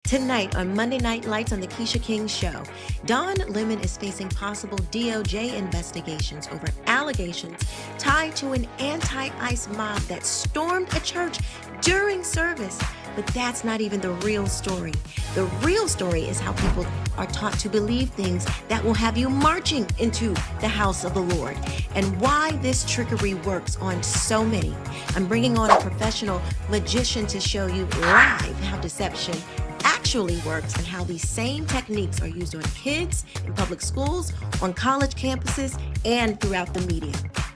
Tonight on Monday Night Lights on the Keisha King Show, Don Lemon is facing possible DOJ investigations over allegations tied to an anti-ICE mob that stormed a church during service. But that's not even the real story. The real story is how people are taught to believe things that will have you marching into the house of the Lord, and why this trickery works on so many. I'm bringing on a professional magician to show you live how deception actually works and how these same techniques are used on kids in public schools, on college campuses, and throughout the media.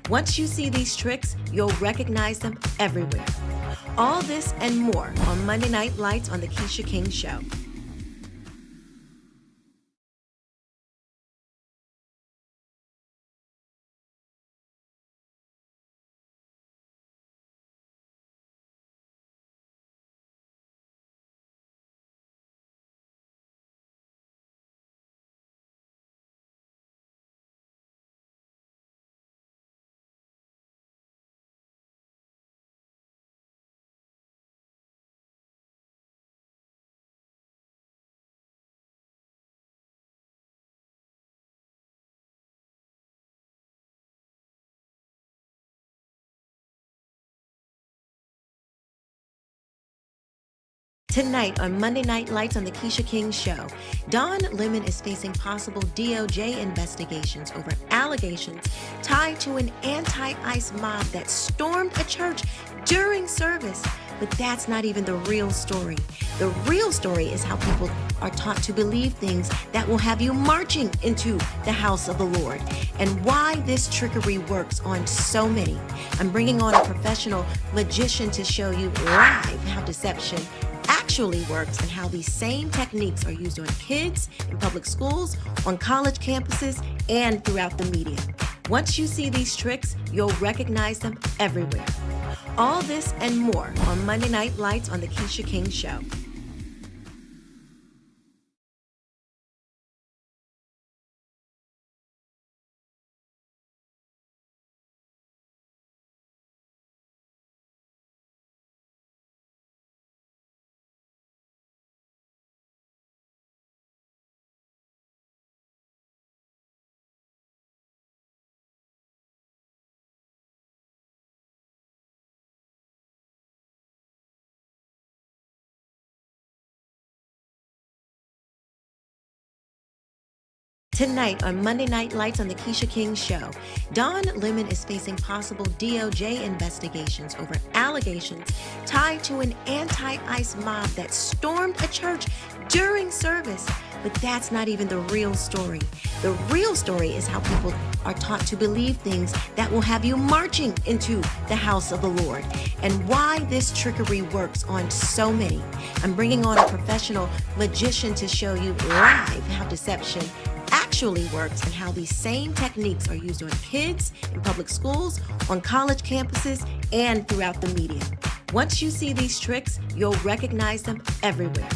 Once you see these tricks, you'll recognize them everywhere. All this and more on Monday Night Lights on the Keisha King Show. Tonight on Monday Night Lights on the Keisha King Show, Don Lemon is facing possible DOJ investigations over allegations tied to an anti-ICE mob that stormed a church during service. But that's not even the real story. The real story is how people are taught to believe things that will have you marching into the house of the Lord, and why this trickery works on so many. I'm bringing on a professional magician to show you live how deception actually works and how these same techniques are used on kids in public schools, on college campuses, and throughout the media. Once you see these tricks, you'll recognize them everywhere. All this and more on Monday Night Lights on the Keisha King Show. Tonight on Monday Night Lights on the Keisha King Show, Don Lemon is facing possible DOJ investigations over allegations tied to an anti-ICE mob that stormed a church during service. But that's not even the real story. The real story is how people are taught to believe things that will have you marching into the house of the Lord, and why this trickery works on so many. I'm bringing on a professional magician to show you live how deception actually works and how these same techniques are used on kids in public schools, on college campuses, and throughout the media. Once you see these tricks, you'll recognize them everywhere.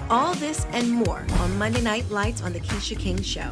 All this and more on Monday Night Lights on the Keisha King Show.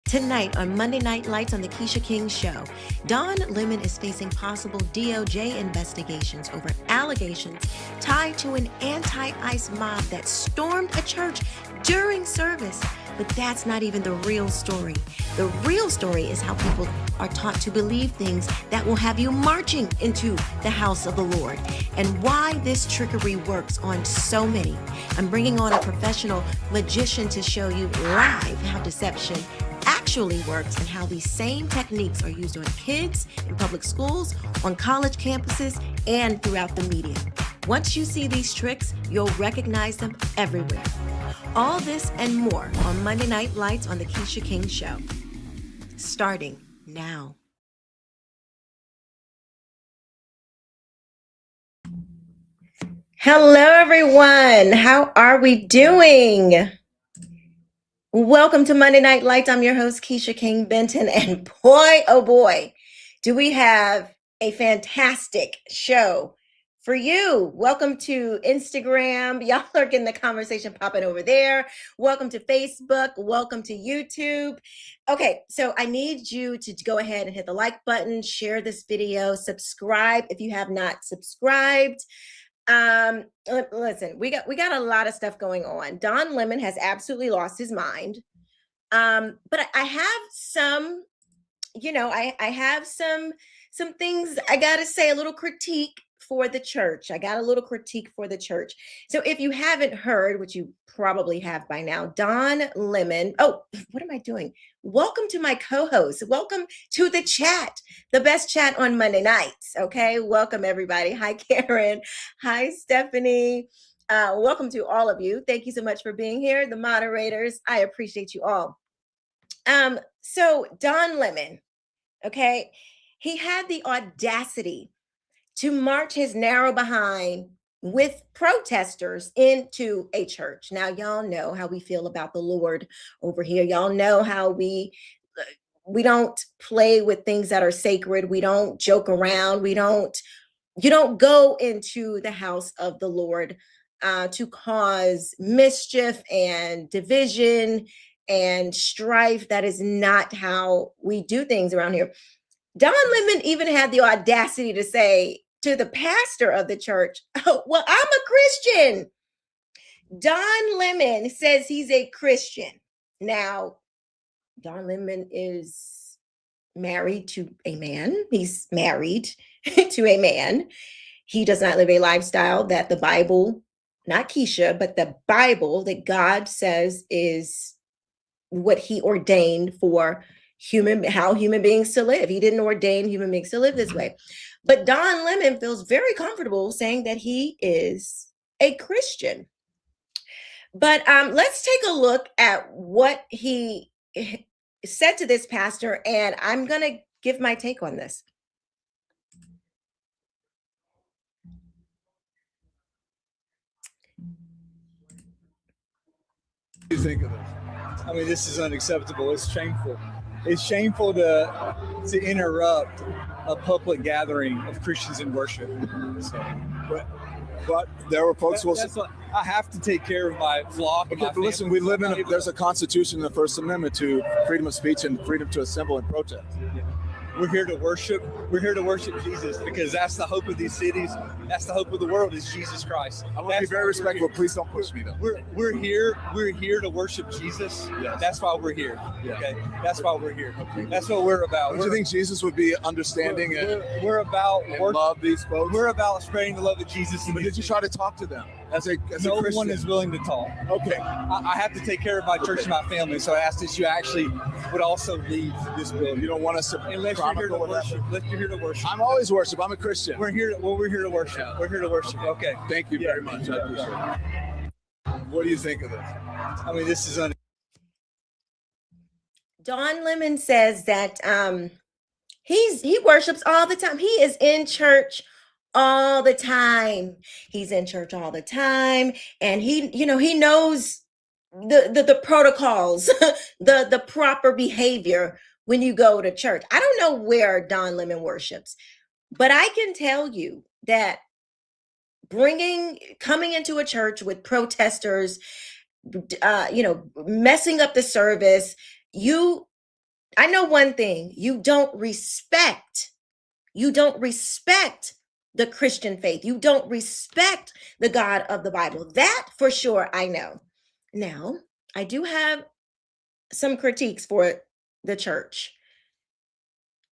Tonight on Monday Night Lights on the Keisha King Show, Don Lemon is facing possible DOJ investigations over allegations tied to an anti-ICE mob that stormed a church during service. But that's not even the real story. The real story is how people are taught to believe things that will have you marching into the house of the Lord, and why this trickery works on so many. I'm bringing on a professional magician to show you live how deception actually works and how these same techniques are used on kids in public schools, on college campuses, and throughout the media. Once you see these tricks, you'll recognize them everywhere. All this and more on Monday Night Lights on the Keisha King Show. Starting now. Hello, everyone. How are we doing? Welcome to Monday Night Lights. I'm your host, Keisha King Benton. And boy, oh boy, do we have a fantastic show for you. Welcome to Instagram. Y'all are getting the conversation popping over there. Welcome to Facebook. Welcome to YouTube. Okay, so I need you to go ahead and hit the like button, share this video, subscribe if you have not subscribed. Listen, we got a lot of stuff going on. Don Lemon has absolutely lost his mind. But I have some, I have some things I gotta say, a little critique for the church. I got a little critique for the church. So if you haven't heard, which you probably have by now, Don Lemon. Oh, what am I doing? Welcome to my co-host. Welcome to the chat, the best chat on Monday nights. Okay, welcome everybody. Hi, Karen. Hi, Stephanie. Welcome to all of you. Thank you so much for being here. The moderators, I appreciate you all. So Don Lemon, okay, he had the audacity to march his narrow behind with protesters into a church. Now, y'all know how we feel about the Lord over here. Y'all know how we don't play with things that are sacred. We don't joke around. You don't go into the house of the Lord to cause mischief and division and strife. That is not how we do things around here. Don Lemon even had the audacity to say to the pastor of the church, "Oh, well, I'm a Christian." Don Lemon says he's a Christian. Now, Don Lemon is married to a man. He's married to a man. He does not live a lifestyle that the Bible, not Keisha, but the Bible that God says is what he ordained for how human beings to live. He didn't ordain human beings to live this way. But Don Lemon feels very comfortable saying that he is a Christian. But let's take a look at what he said to this pastor, and I'm going to give my take on this. What do you think of this? I mean, this is unacceptable. It's shameful. It's shameful to interrupt a public gathering of Christians in worship. So, but there were folks who I have to take care of my flock. Okay, but listen, we live in there's a constitution in the First Amendment to freedom of speech and freedom to assemble and protest. Yeah. We're here to worship. We're here to worship Jesus because that's the hope of these cities. That's the hope of the world is Jesus Christ. I want to be very respectful. Please don't push me though. We're here to worship Jesus. Yes. That's why we're here. Yeah. Okay. That's why we're here. Okay. That's what we're about. Don't you think Jesus would be understanding we're about and love these folks? We're about spreading the love of Jesus. But did you try to talk to them as a no Christian? one is willing to talk. Okay. I have to take care of my church and my family, so I ask that you actually would also leave this building. You don't want us to unless you're here to worship. Unless you're here to worship. I'm always worship. I'm a Christian. We're here to worship. Yeah. We're here to worship. Okay. Thank you very much. I appreciate it. What do you think of this? I mean, this is Don Lemon says that he worships all the time. He is in church all the time. He's in church all the time, and he knows the protocols, the proper behavior when you go to church. I don't know where Don Lemon worships, but I can tell you that coming into a church with protesters, messing up the service, I know one thing, you don't respect the Christian faith. You don't respect the God of the Bible. That for sure I know. Now, I do have some critiques for the church.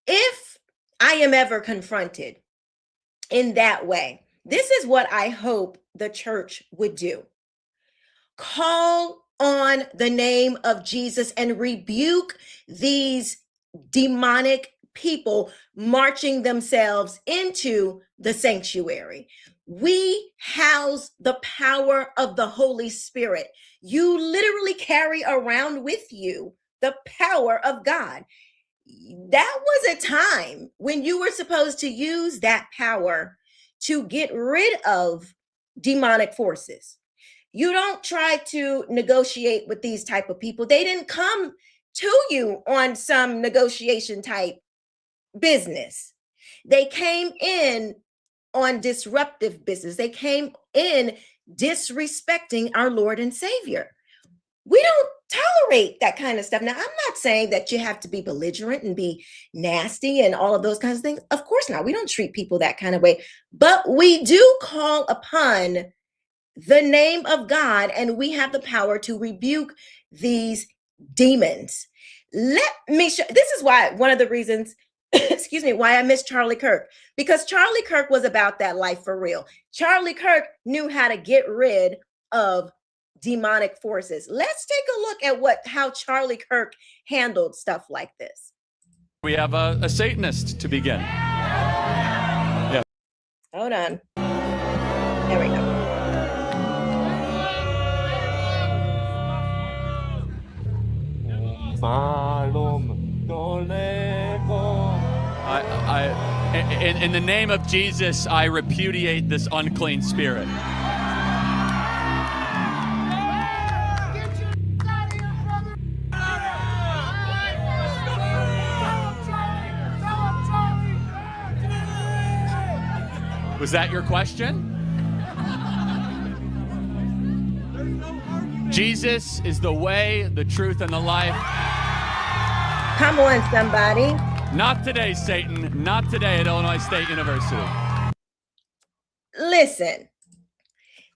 If I am ever confronted in that way, this is what I hope the church would do. Call on the name of Jesus and rebuke these demonic people marching themselves into the sanctuary. We house the power of the Holy Spirit. You literally carry around with you the power of God. That was a time when you were supposed to use that power to get rid of demonic forces. You don't try to negotiate with these type of people. They didn't come to you on some negotiation type business. They came in on disruptive business. They came in disrespecting our Lord and Savior. We don't tolerate that kind of stuff. Now, I'm not saying that you have to be belligerent and be nasty and all of those kinds of things. Of course not. We don't treat people that kind of way. But we do call upon the name of God, and we have the power to rebuke these demons. Let me show. This is why one of the reasons, excuse me, why I miss Charlie Kirk, because Charlie Kirk was about that life for real. Charlie Kirk knew how to get rid of demonic forces. Let's take a look at how Charlie Kirk handled stuff like this. We have a Satanist to begin. Yeah. Hold on. There we go. In the name of Jesus, I repudiate this unclean spirit. Was that your question? Jesus is the way, the truth, and the life. Come on, somebody. Not today, Satan. Not today at Illinois State University. Listen,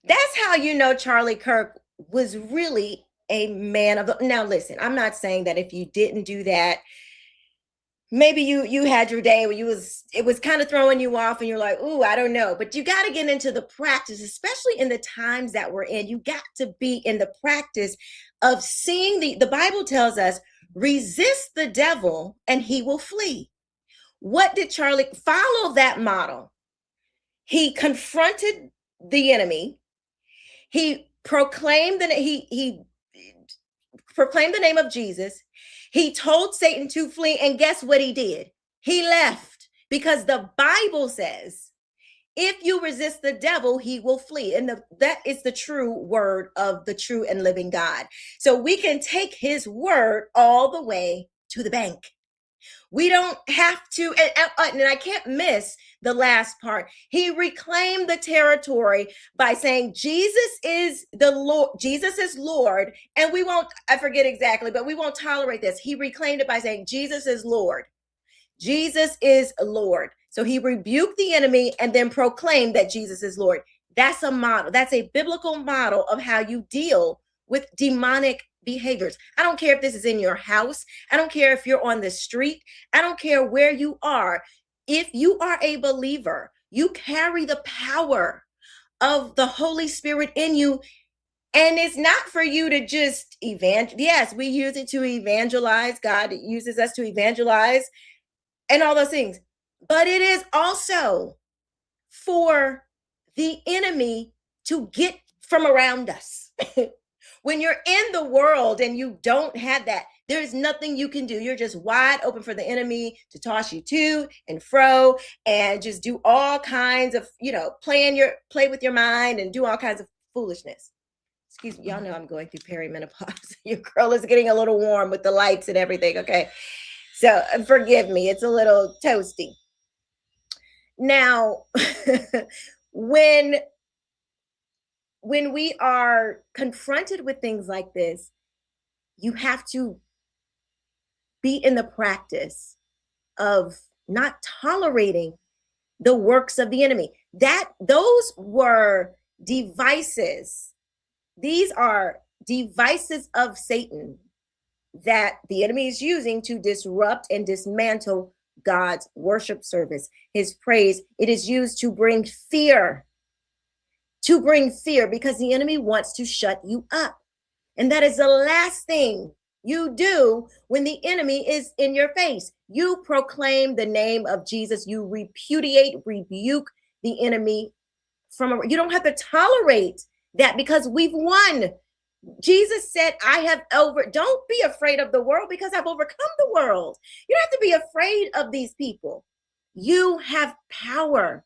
that's how you know Charlie Kirk was really a man of the... Now, listen, I'm not saying that if you didn't do that, maybe you had your day where it was kind of throwing you off and you're like, ooh, I don't know. But you got to get into the practice, especially in the times that we're in. You got to be in the practice of seeing the Bible tells us, resist the devil and he will flee. What did Charlie follow? That model? He confronted the enemy. He proclaimed he proclaimed the name of Jesus. He told Satan to flee, and guess what he did? He left, because the Bible says, if you resist the devil, he will flee. And that is the true word of the true and living God. So we can take his word all the way to the bank. We don't have to, and I can't miss the last part. He reclaimed the territory by saying, Jesus is the Lord, Jesus is Lord, and we won't, I forget exactly, but we won't tolerate this. He reclaimed it by saying, Jesus is Lord. Jesus is Lord. So he rebuked the enemy and then proclaimed that Jesus is Lord. That's a model. That's a biblical model of how you deal with demonic behaviors. I don't care if this is in your house. I don't care if you're on the street. I don't care where you are. If you are a believer, you carry the power of the Holy Spirit in you. And it's not for you to just evangelize. Yes, we use it to evangelize. God uses us to evangelize and all those things. But it is also for the enemy to get from around us. When you're in the world and you don't have that, there's nothing you can do. You're just wide open for the enemy to toss you to and fro and just do all kinds of, play with your mind and do all kinds of foolishness. Excuse me. Y'all know I'm going through perimenopause. Your girl is getting a little warm with the lights and everything. Okay. So forgive me. It's a little toasty. Now, when we are confronted with things like this, you have to be in the practice of not tolerating the works of the enemy. Those were devices. These are devices of Satan that the enemy is using to disrupt and dismantle God's worship service, his praise. It is used to bring fear. Because the enemy wants to shut you up. And that is the last thing you do when the enemy is in your face. You proclaim the name of Jesus. You rebuke the enemy you don't have to tolerate that, because we've won. Jesus said, don't be afraid of the world, because I've overcome the world. You don't have to be afraid of these people. You have power.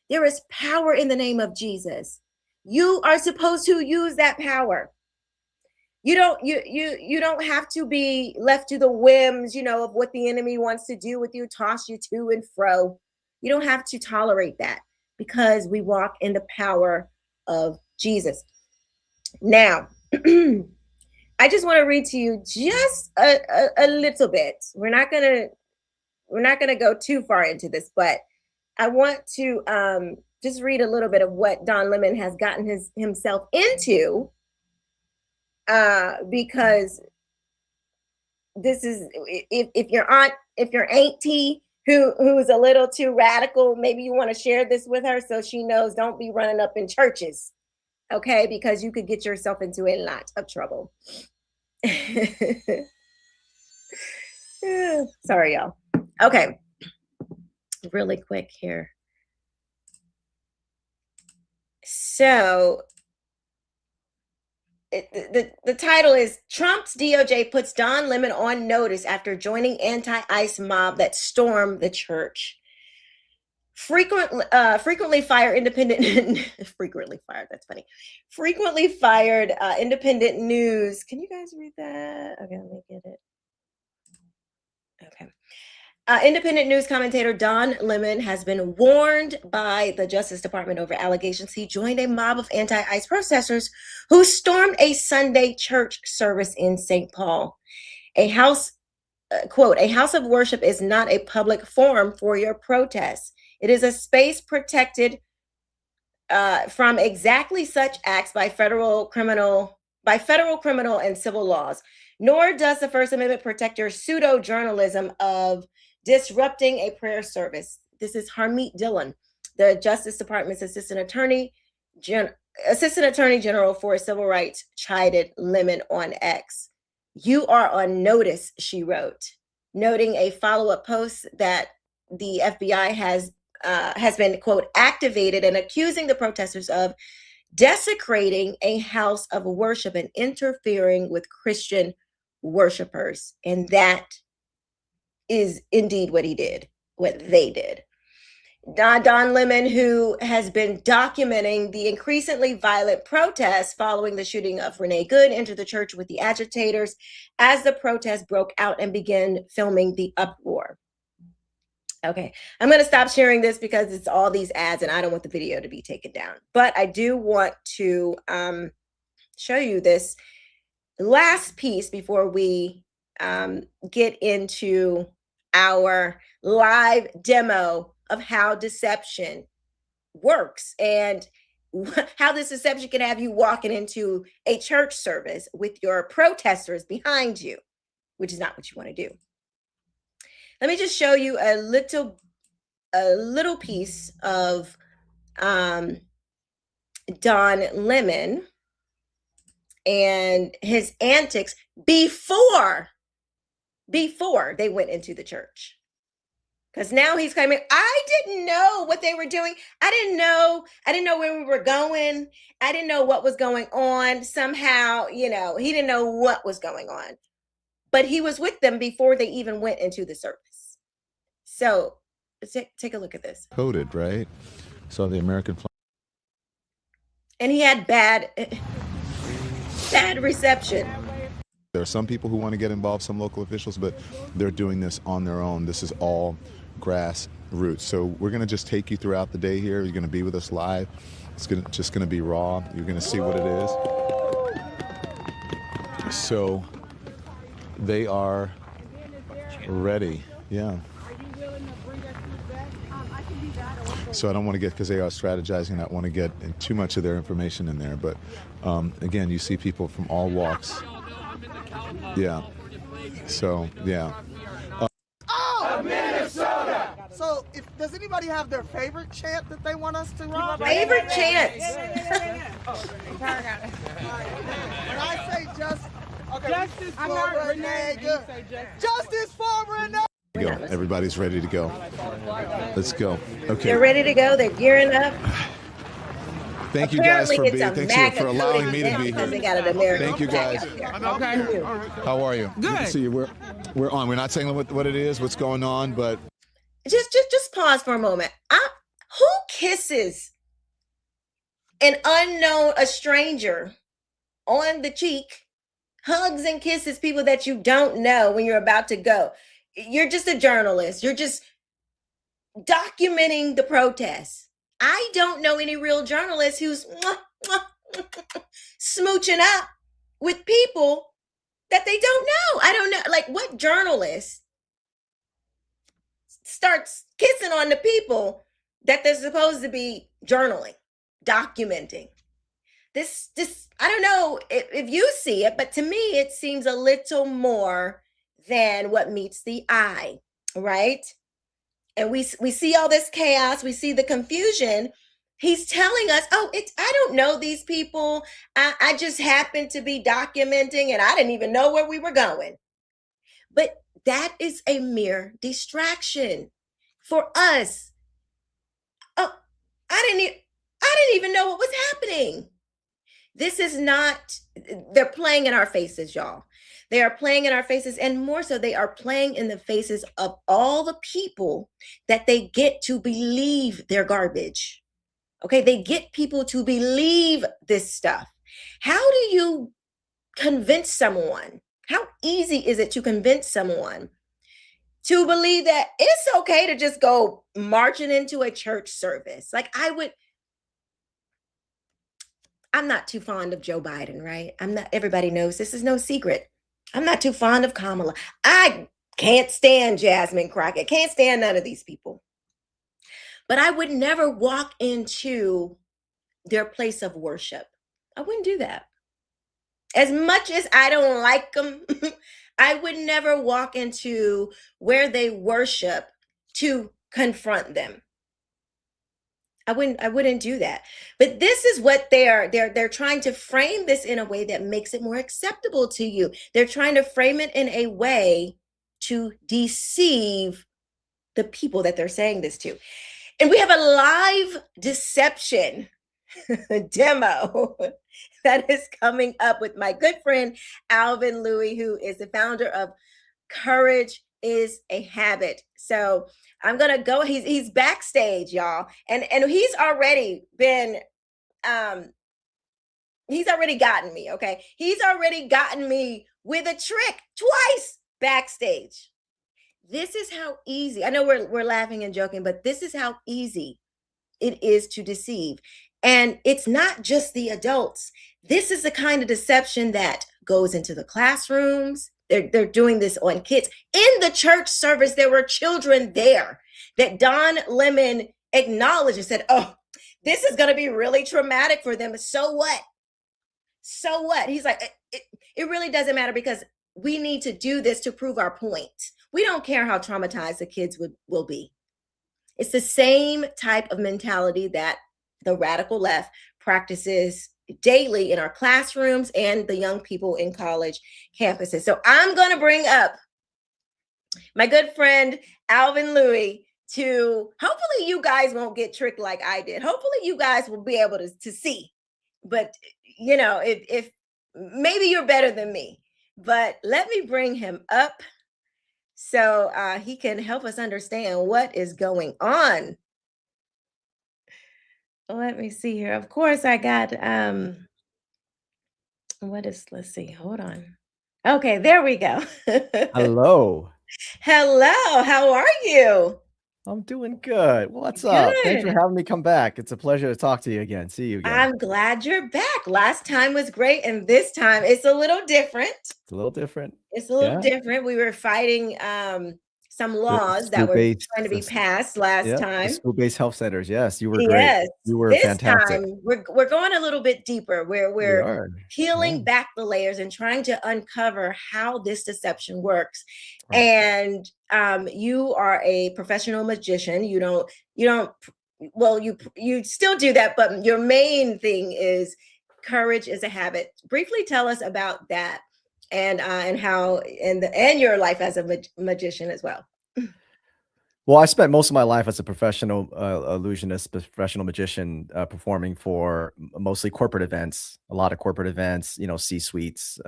There is power in the name of Jesus. You are supposed to use that power. You don't have to be left to the whims, of what the enemy wants to do with you, toss you to and fro. You don't have to tolerate that because we walk in the power of Jesus. Now, I just want to read to you just a little bit. We're not gonna go too far into this, but I want to just read a little bit of what Don Lemon has gotten himself into, because this is if your auntie who's a little too radical, maybe you want to share this with her so she knows don't be running up in churches, okay? Because you could get yourself into a lot of trouble. Sorry, y'all. Okay, really quick here. So the title is Trump's DOJ puts Don Lemon on notice after joining anti-ICE mob that stormed the church. Frequently fired independent frequently fired, that's funny. Frequently fired independent news. Can you guys read that? Okay, let me get it. Okay. Independent news commentator Don Lemon has been warned by the Justice Department over allegations he joined a mob of anti-ICE protesters who stormed a Sunday church service in St. Paul. A house, quote, a house of worship is not a public forum for your protests. It is a space protected from exactly such acts by federal criminal and civil laws. Nor does the First Amendment protect your pseudo-journalism of disrupting a prayer service. This is Harmeet Dillon, the Justice Department's Assistant Attorney General for Civil Rights, chided Lemon on X. You are on notice, she wrote, noting a follow-up post that the FBI has been, quote, activated and accusing the protesters of desecrating a house of worship and interfering with Christian worshipers. And that is indeed what they did. Don Lemon, who has been documenting the increasingly violent protests following the shooting of Renee Good, entered the church with the agitators as the protests broke out and began filming the uproar. Okay, I'm going to stop sharing this because it's all these ads and I don't want the video to be taken down. But I do want to show you this last piece before we get into our live demo of how deception works and how this deception can have you walking into a church service with your protesters behind you, which is not what you want to do. Let me just show you a little piece of Don Lemon and his antics before they went into the church. Because now he's claiming, I didn't know what they were doing. I didn't know where we were going. I didn't know what was going on. Somehow, he didn't know what was going on. But he was with them before they even went into the service. So take a look at this. Coded, right? So the American flag. And he had bad reception. There are some people who want to get involved, some local officials, but they're doing this on their own. This is all grassroots. So we're going to just take you throughout the day here. You're going to be with us live. It's just going to be raw. You're going to see what it is. So they are ready. Yeah. So I don't want to get, because they are strategizing, I don't want to get too much of their information in there. But again, you see people from all walks. Yeah. So, yeah. Minnesota! So, does anybody have their favorite chant that they want us to run? Favorite chants? When I say justice for Renee Good. Justice for Renee! Go. Everybody's ready to go. Let's go. Okay. They're ready to go. They're gearing up. Thank you guys for being. Thanks for allowing me to be here. Thank you guys. Okay. How are you? Good to see you. We're on. We're not saying what it is, what's going on, but just pause for a moment. Who kisses a stranger on the cheek, hugs and kisses people that you don't know when you're about to go. You're just a journalist. You're just documenting the protests. I don't know any real journalist who's smooching up with people that they don't know. I don't know. Like, what journalist starts kissing on the people that they're supposed to be journaling, documenting? This, I don't know if you see it, but to me, it seems a little more than what meets the eye, right? And we see all this chaos, we see the confusion. He's telling us, oh, I don't know these people. I just happened to be documenting and I didn't even know where we were going. But that is a mere distraction for us. Oh, I didn't even know what was happening. This is not, they're playing in our faces, y'all. They are playing in our faces, and more so, they are playing in the faces of all the people that they get to believe they're garbage. Okay, they get people to believe this stuff. How do you convince someone? How easy is it to convince someone to believe that it's okay to just go marching into a church service? Like, I'm not too fond of Joe Biden, right? Everybody knows this is no secret. I'm not too fond of Kamala. I can't stand Jasmine Crockett. Can't stand none of these people. But I would never walk into their place of worship. I wouldn't do that. As much as I don't like them, I would never walk into where they worship to confront them. I wouldn't do that. But this is what they're trying to frame this in a way that makes it more acceptable to you. They're trying to frame it in a way to deceive the people that they're saying this to. And we have a live deception demo that is coming up with my good friend Alvin Lui, who is the founder of Courage is a Habit. So I'm gonna go. He's backstage, y'all, and he's already been he's already gotten me. Okay, he's already gotten me with a trick twice backstage. This is how easy. I know we're laughing and joking, but this is how easy it is to deceive. And it's not just the adults. This is the kind of deception that goes into the classrooms. They're doing this on kids. In the church service, there were children there that Don Lemon acknowledged and said, oh, this is going to be really traumatic for them. So what? So what? He's like, it really doesn't matter because we need to do this to prove our point. We don't care how traumatized the kids will be. It's the same type of mentality that the radical left practices daily in our classrooms and the young people in college campuses. So I'm going to bring up my good friend Alvin Lui to hopefully you guys won't get tricked like I did. Hopefully you guys will be able to see. But you know, if maybe you're better than me, but let me bring him up so he can help us understand what is going on. Let me see here. Of course, I got let's see, hold on. Okay, there we go. Hello. Hello, how are you? I'm doing good. What's up? Thanks for having me come back. It's a pleasure to talk to you again. See you again. I'm glad you're back. Last time was great, and this time it's a little different. It's a little different. It's a little different. We were fighting some laws that were trying to be passed last time. The school-based health centers. Yes, you were great. Yes, you were this fantastic. Time we're going a little bit deeper. We're peeling back the layers and trying to uncover how this deception works. Right. And you are a professional magician. You still do that, but your main thing is Courage is a Habit. Briefly tell us about that. And how and your life as a magician as well. Well, I spent most of my life as a professional illusionist, professional magician, performing for mostly corporate events, a lot of corporate events, you know, C-suites,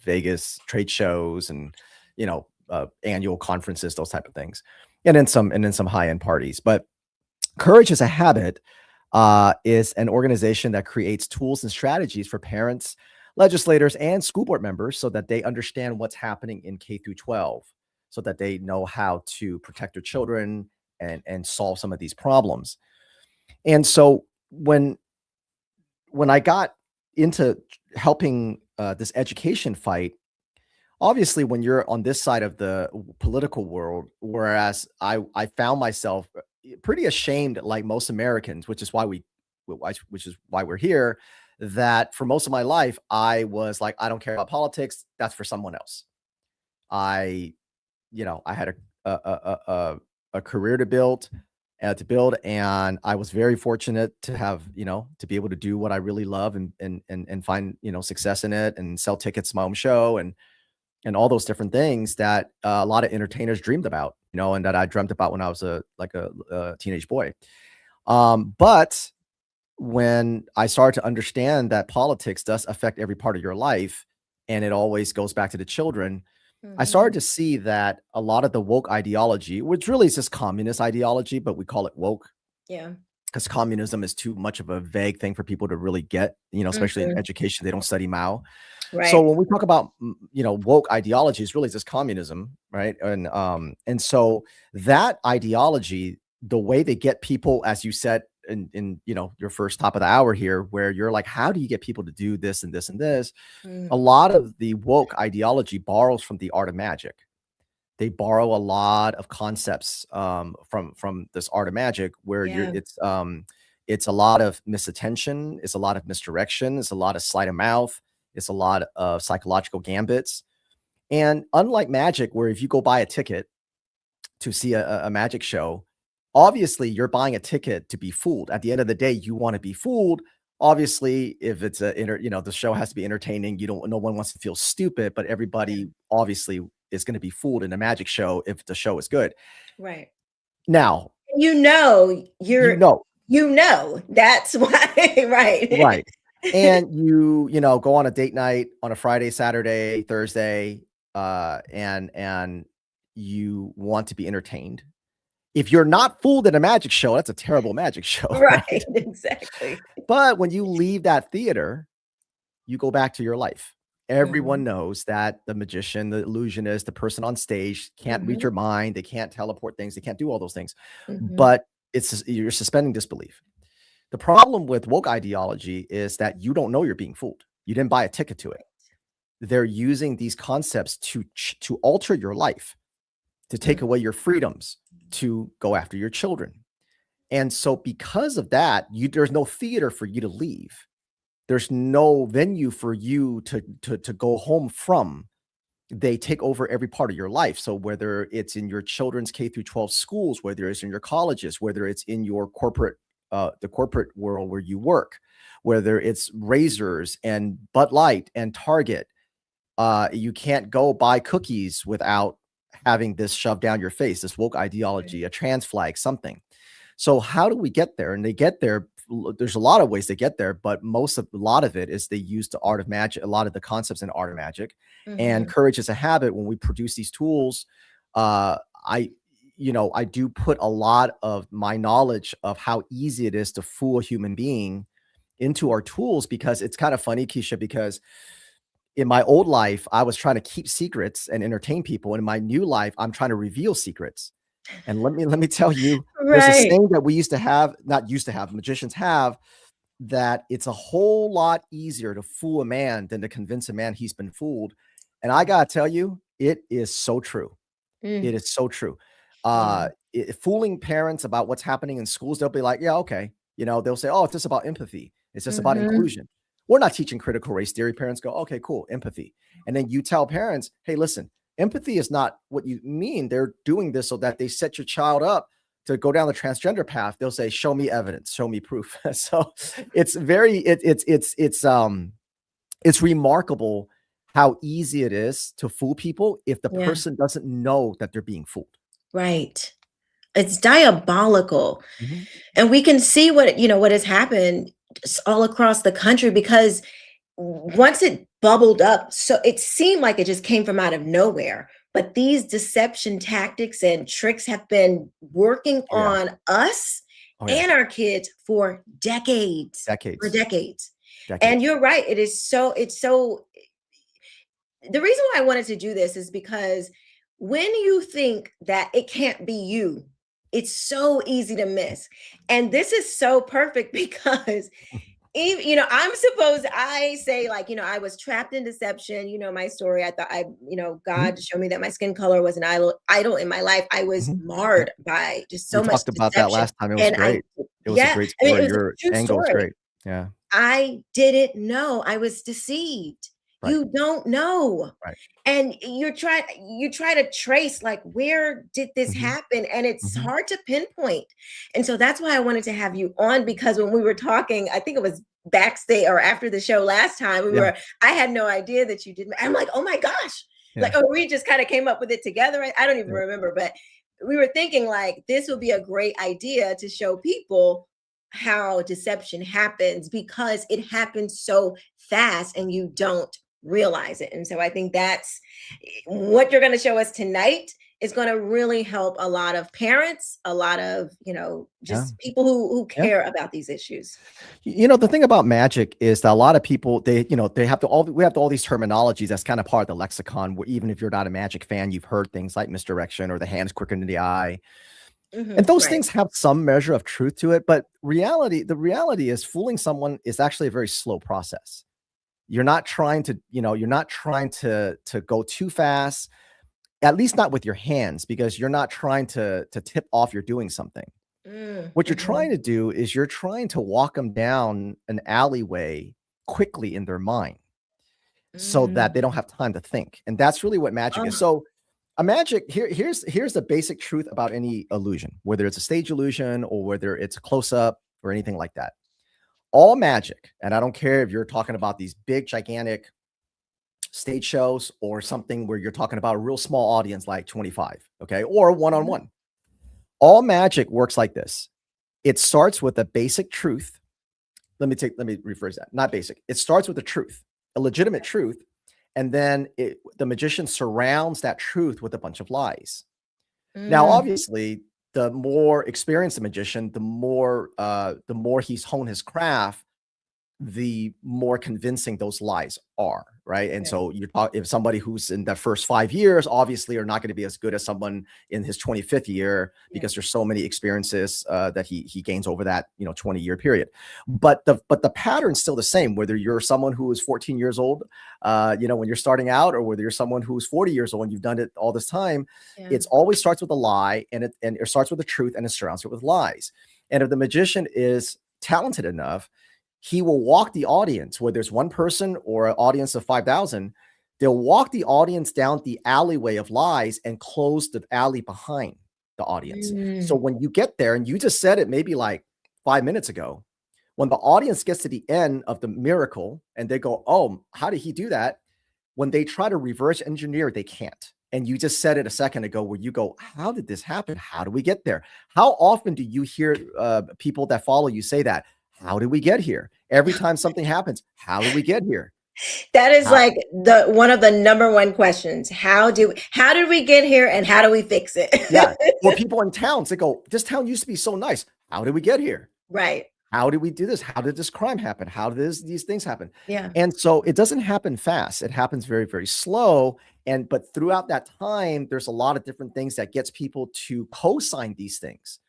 Vegas trade shows, and you know, annual conferences, those type of things, and then some high-end parties. But Courage is a Habit. is an organization that creates tools and strategies for parents, legislators, and school board members so that they understand what's happening in K through 12, so that they know how to protect their children and solve some of these problems. And so when I got into helping this education fight, obviously when you're on this side of the political world, whereas I found myself pretty ashamed, like most Americans, which is why we're here, that for most of my life I was like, I don't care about politics, that's for someone else. I I had a career to build, and I was very fortunate to have, to be able to do what I really love and find, success in it, and sell tickets to my own show and all those different things that a lot of entertainers dreamed about, and that I dreamt about when I was a teenage boy. But when I started to understand that politics does affect every part of your life, and it always goes back to the children, I started to see that a lot of the woke ideology, which really is just communist ideology, but we call it woke Yeah. because communism is too much of a vague thing for people to really get, especially in education, they don't study Mao. Right. So when we talk about, woke ideology, is really just communism, right? And so that ideology, the way they get people, as you said in your first top of the hour here, where you're like, how do you get people to do this and this and this? A lot of the woke ideology borrows from the art of magic. They borrow a lot of concepts from this art of magic, where it's a lot of misattention, it's a lot of misdirection, it's a lot of sleight of mouth, it's a lot of psychological gambits. And unlike magic, where if you go buy a ticket to see a magic show, obviously you're buying a ticket to be fooled. At the end of the day, you want to be fooled. Obviously, if it's the show has to be entertaining. No one wants to feel stupid, but everybody obviously is going to be fooled in a magic show if the show is good. Right. Now, that's why, right. Right. And you go on a date night on a Friday, Saturday, Thursday, and you want to be entertained. If you're not fooled in a magic show, that's a terrible magic show. Right, exactly. But when you leave that theater, you go back to your life. Everyone knows that the magician, the illusionist, the person on stage can't read your mind. They can't teleport things. They can't do all those things. But you're suspending disbelief. The problem with woke ideology is that you don't know you're being fooled. You didn't buy a ticket to it. They're using these concepts to alter your life, to take away your freedoms, to go after your children. And so because of that, there's no theater for you to leave. There's no venue for you to go home from. They take over every part of your life. So whether it's in your children's K through 12 schools, whether it's in your colleges, whether it's in your the corporate world where you work, whether it's Razors and Bud Light and Target, you can't go buy cookies without having this shoved down your face, this woke ideology, a trans flag, something. So how do we get there? And they get there. There's a lot of ways to get there, but a lot of it is they use the art of magic, a lot of the concepts in art of magic. And courage is a habit. When we produce these tools, I do put a lot of my knowledge of how easy it is to fool a human being into our tools, because it's kind of funny, Keisha, because in my old life, I was trying to keep secrets and entertain people. And in my new life, I'm trying to reveal secrets. And let me tell you, there's a saying that we magicians have, that it's a whole lot easier to fool a man than to convince a man he's been fooled. And I got to tell you, it is so true. It is so true. Fooling parents about what's happening in schools, they'll be like, yeah, okay. They'll say, oh, it's just about empathy. It's just about inclusion. We're not teaching critical race theory. Parents go, okay, cool, empathy. And then you tell parents, hey, listen, empathy is not what you mean. They're doing this so that they set your child up to go down the transgender path. They'll say, show me evidence, show me proof. So it's it's remarkable how easy it is to fool people if the person doesn't know that they're being fooled. Right. It's diabolical. And we can see what has happened all across the country, because once it bubbled up, so it seemed like it just came from out of nowhere. But these deception tactics and tricks have been working on us and our kids for decades. For decades. And you're right. It's so the reason why I wanted to do this is because when you think that it can't be you, it's so easy to miss. And this is so perfect because even, I say, like, I was trapped in deception. My story. I thought God showed me that my skin color was an idol in my life. I was marred by just so We much talked about that deception. last time. It was great. It was a great I mean, story. it was a Your true angle was story. great. Yeah. I didn't know I was deceived. Right. You don't know. Right. And you try to trace, like, where did this happen? And it's hard to pinpoint. And so that's why I wanted to have you on, because when we were talking, I think it was backstage or after the show last time, I had no idea that you didn't. I'm like, oh my gosh. Like, we just kind of came up with it together. I don't even remember, but we were thinking, like, this would be a great idea to show people how deception happens, because it happens so fast and you don't realize it. And so I think that's what you're going to show us tonight is going to really help a lot of parents, a lot of, just people who care about these issues. The thing about magic is that a lot of people, we have all these terminologies that's kind of part of the lexicon, where even if you're not a magic fan, you've heard things like misdirection or the hands quicker than the eye. And those things have some measure of truth to it. But the reality is fooling someone is actually a very slow process. You're not trying to go too fast, at least not with your hands, because you're not trying to tip off you're doing something. What you're trying to do is you're trying to walk them down an alleyway quickly in their mind so that they don't have time to think. And that's really what magic is. So a magic, here's the basic truth about any illusion, whether it's a stage illusion or whether it's a close-up or anything like that. All magic, and I don't care if you're talking about these big, gigantic stage shows or something where you're talking about a real small audience like 25, okay, or one-on-one. All magic works like this. It starts with a basic truth. Let me rephrase that. Not basic. It starts with a truth, a legitimate truth, and then the magician surrounds that truth with a bunch of lies. Now, obviously, the more experienced the magician, the more he's honed his craft, the more convincing those lies are, right? And so if somebody who's in the first 5 years obviously are not going to be as good as someone in his 25th year, because there's so many experiences that he gains over that 20-year period. But the pattern's still the same, whether you're someone who is 14 years old, when you're starting out, or whether you're someone who's 40 years old and you've done it all this time. It's always starts with a lie, and it starts with the truth, and it surrounds it with lies. And if the magician is talented enough, he will walk the audience, whether it's one person or an audience of 5,000, they'll walk the audience down the alleyway of lies and close the alley behind the audience. So when you get there, and you just said it maybe like 5 minutes ago, when the audience gets to the end of the miracle and they go, oh, how did he do that? When they try to reverse engineer, they can't. And you just said it a second ago, where you go, how did this happen? How do we get there? How often do you hear people that follow you say that? How did we get here? Every time something happens, how did we get here? That is like one of the number one questions. How did we get here, and how do we fix it? Yeah. Or people in towns, they go, this town used to be so nice. How did we get here? Right. How did we do this? How did this crime happen? How did these things happen? Yeah. And so it doesn't happen fast. It happens very, very slow. But throughout that time, there's a lot of different things that gets people to co-sign these things.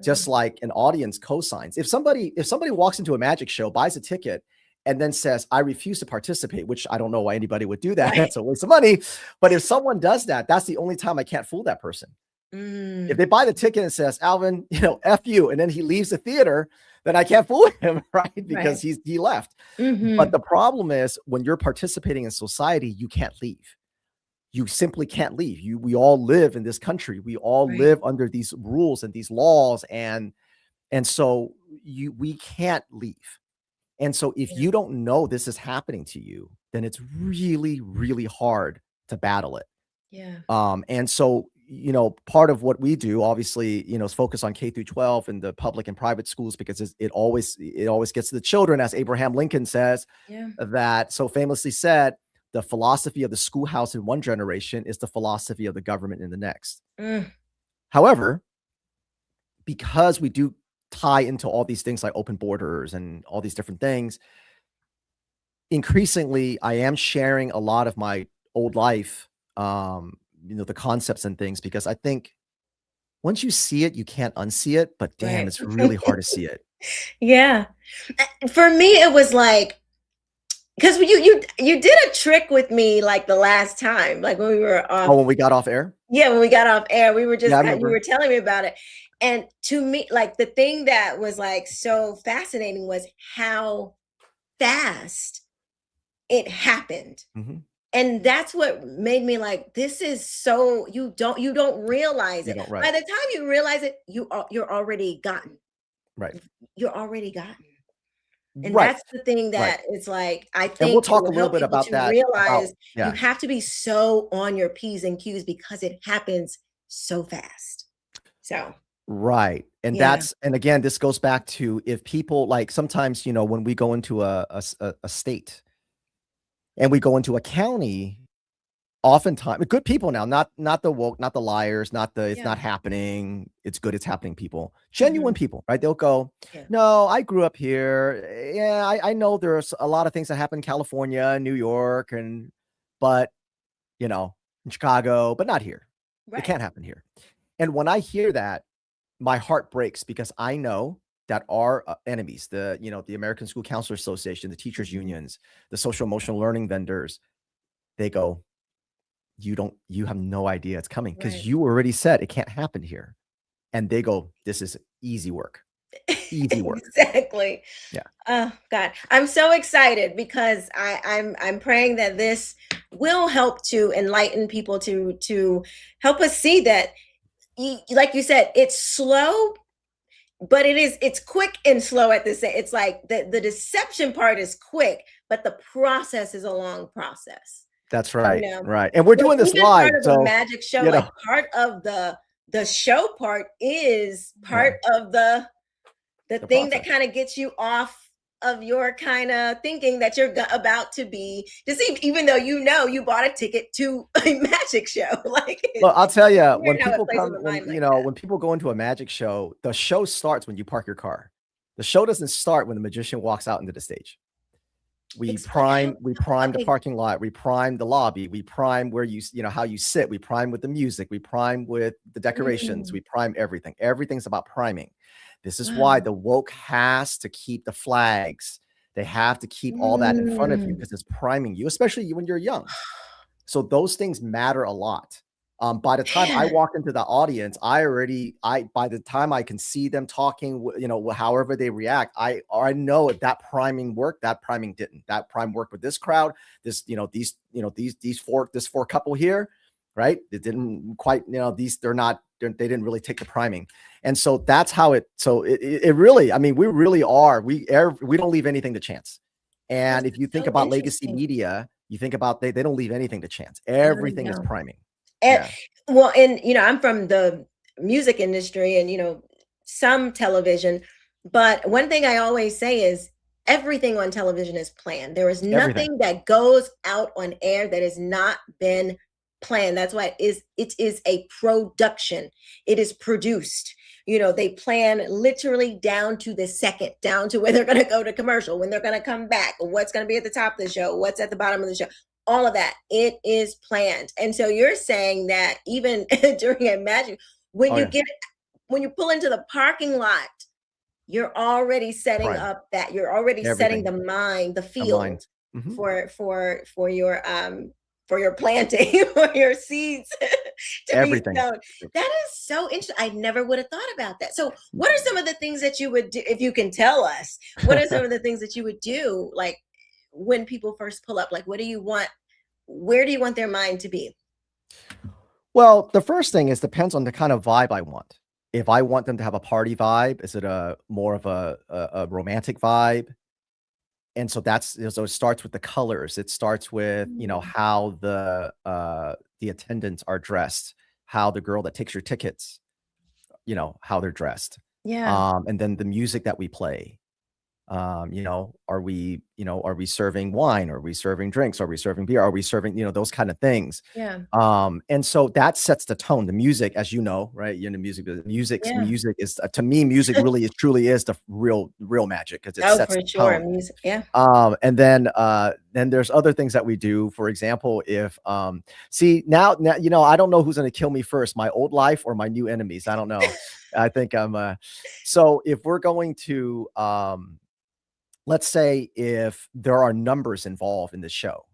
Just like an audience co-signs. If somebody walks into a magic show, buys a ticket, and then says, I refuse to participate, which I don't know why anybody would do that. Right. That's a waste of money. But if someone does that, that's the only time I can't fool that person. If they buy the ticket and says, Alvin, F you, and then he leaves the theater, then I can't fool him, right? Because he left. But the problem is, when you're participating in society, you can't leave. You simply can't leave. We all live in this country. We all live under these rules and these laws. And so we can't leave. And so if you don't know this is happening to you, then it's really, really hard to battle it. Yeah. And so, part of what we do, obviously, is focus on K through 12 and the public and private schools, because it always gets to the children, as Abraham Lincoln says, that so famously said, the philosophy of the schoolhouse in one generation is the philosophy of the government in the next. However, because we do tie into all these things like open borders and all these different things, increasingly I am sharing a lot of my old life, the concepts and things, because I think once you see it, you can't unsee it, but damn, Right. it's really hard to see it. Yeah. For me, it was like, because you did a trick with me like the last time, like when we were off. Oh, when we got off air? Yeah, when we got off air, we were just Yeah, I you remember. were telling me about it. And to me, like the thing that was like so fascinating was how fast it happened. Mhm. And that's what made me like, this is so you don't realize You it. don't, By right. the time you realize it, you're already gotten. Right. You're already gotten. And Right. that's the thing Right. that it's like, I And we'll think it talk a will little help bit people about to that, about, realize you yeah. have to be so on your P's and Q's because it happens so fast. So, Right. And yeah. and again, this goes back to, if people, like, sometimes, when we go into a state and we go into a county, oftentimes good people now, not the woke, not the liars, not the it's Yeah. not happening, it's good, it's happening people, genuine Mhm. people, right? They'll go, Yeah. no, I grew up here. Yeah, I know there's a lot of things that happen in California, New York, but in Chicago, but not here. It Right. can't happen here. And when I hear that, my heart breaks, because I know that our enemies, the American School Counselor Association, the teachers Mhm. unions, the social emotional learning vendors, they go, you have no idea it's coming, because Right. you already said it can't happen here. And they go, this is easy work. Easy work. Exactly. Yeah. Oh God, I'm so excited because I'm praying that this will help to enlighten people to help us see that, like you said, it's slow, but it's quick and slow at the same. It's like the deception part is quick, but the process is a long process. That's You right. know, Right. And we're but doing this even live. part of a So, magic show, you like know, part of the show part is yeah, part of the the thing that process. kind of gets you off of your kind of thinking that you're about to be deceived, even though you bought a ticket to a magic show. Like, Well, I'll tell you, it's when weird how it people plays on come, the mind like that. when people go into a magic show, the show starts when you park your car. The show doesn't start when the magician walks out into the stage. We Explain how. prime the Okay. parking lot, we prime the lobby, we prime where how you sit, we prime with the music, we prime with the decorations, Mm, we prime everything. Everything's about priming. This is why wow. the woke has to keep the flags. They have to keep all that in front of you, Mm. because it's priming you, especially when you're young. So those things matter a lot. By the time I Man. walk into the audience, by the time I can see them talking, however they react, I know if that priming worked, that priming didn't. That prime worked with this crowd, these four couple here, right? It didn't quite, they didn't really take the priming. And so that's how it really, I mean, we really are, we don't leave anything to chance. And This if is you think so about legacy interesting. media, you think about, they don't leave anything to chance. No, Everything is no. priming. And Yeah. well, and I'm from the music industry and some television, but one thing I always say is everything on television is planned. There is Everything. nothing that goes out on air that has not been planned. That's why it is a production. It is produced. They plan literally down to the second, down to where they're going to go to commercial, when they're going to come back, what's going to be at the top of the show, what's at the bottom of the show. All of that, it is planned. And so you're saying that even during a magic, when Oh, you yeah. when you pull into the parking lot, you're already setting Prime. up that you're already setting Everything. the mind, the A mind. field Mhm. for your planting, for your seeds to be Everything. sown. That is so interesting. I never would have thought about that. So what are some of the things that you would do, if you can tell us, what are some of the things that you would do, like when people first pull up? Like, what do you want? Where do you want their mind to be? Well, the first thing is, depends on the kind of vibe I want. If I want them to have a party vibe, is it a more of a romantic vibe? And so so it starts with the colors. It starts with, Mm. how the attendants are dressed, how the girl that takes your tickets, how they're dressed. Yeah. And then the music that we play. Are we serving wine? Are we serving drinks? Are we serving beer? Are we serving, those kind of things? Yeah. And so that sets the tone. The music, as you know, right? You're in the music business. Yeah. Music is, to me, music really is truly is the real magic, because it sets for the sure. tone. Music. Yeah. And then there's other things that we do. For example, if see now, I don't know who's going to kill me first, my old life or my new enemies. I don't know. I think I'm so if we're going to let's say if there are numbers involved in the show,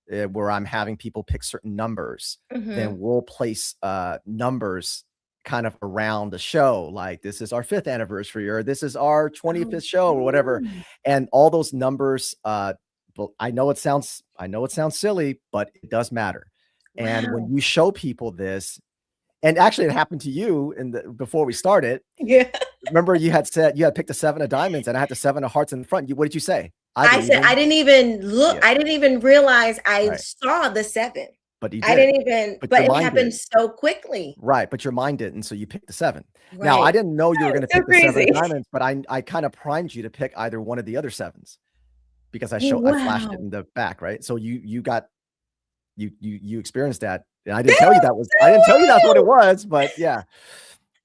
where I'm having people pick certain numbers, then we'll place numbers kind of around the show. Like, this is our 5th anniversary, or this is our 25th show, or whatever. And all those numbers, I know it sounds silly, but it does matter. And when you show people this, and actually it happened to you before we started. Yeah. Remember, you had said you had picked the 7 of diamonds, and I had the 7 of hearts in front. What did you say? I said I didn't even look. Yeah. I didn't even realize I Right. saw the 7. But you I did. didn't even. But But your it mind happened did. so quickly. Right, but your mind didn't, so you picked the 7. Now, I Right. didn't know you were going to So pick the 7 crazy. of diamonds, but I kind of primed you to pick either one of the other 7s, because I flashed it Wow. in the back, right? So you experienced that, and I didn't tell you that's what it was, but yeah.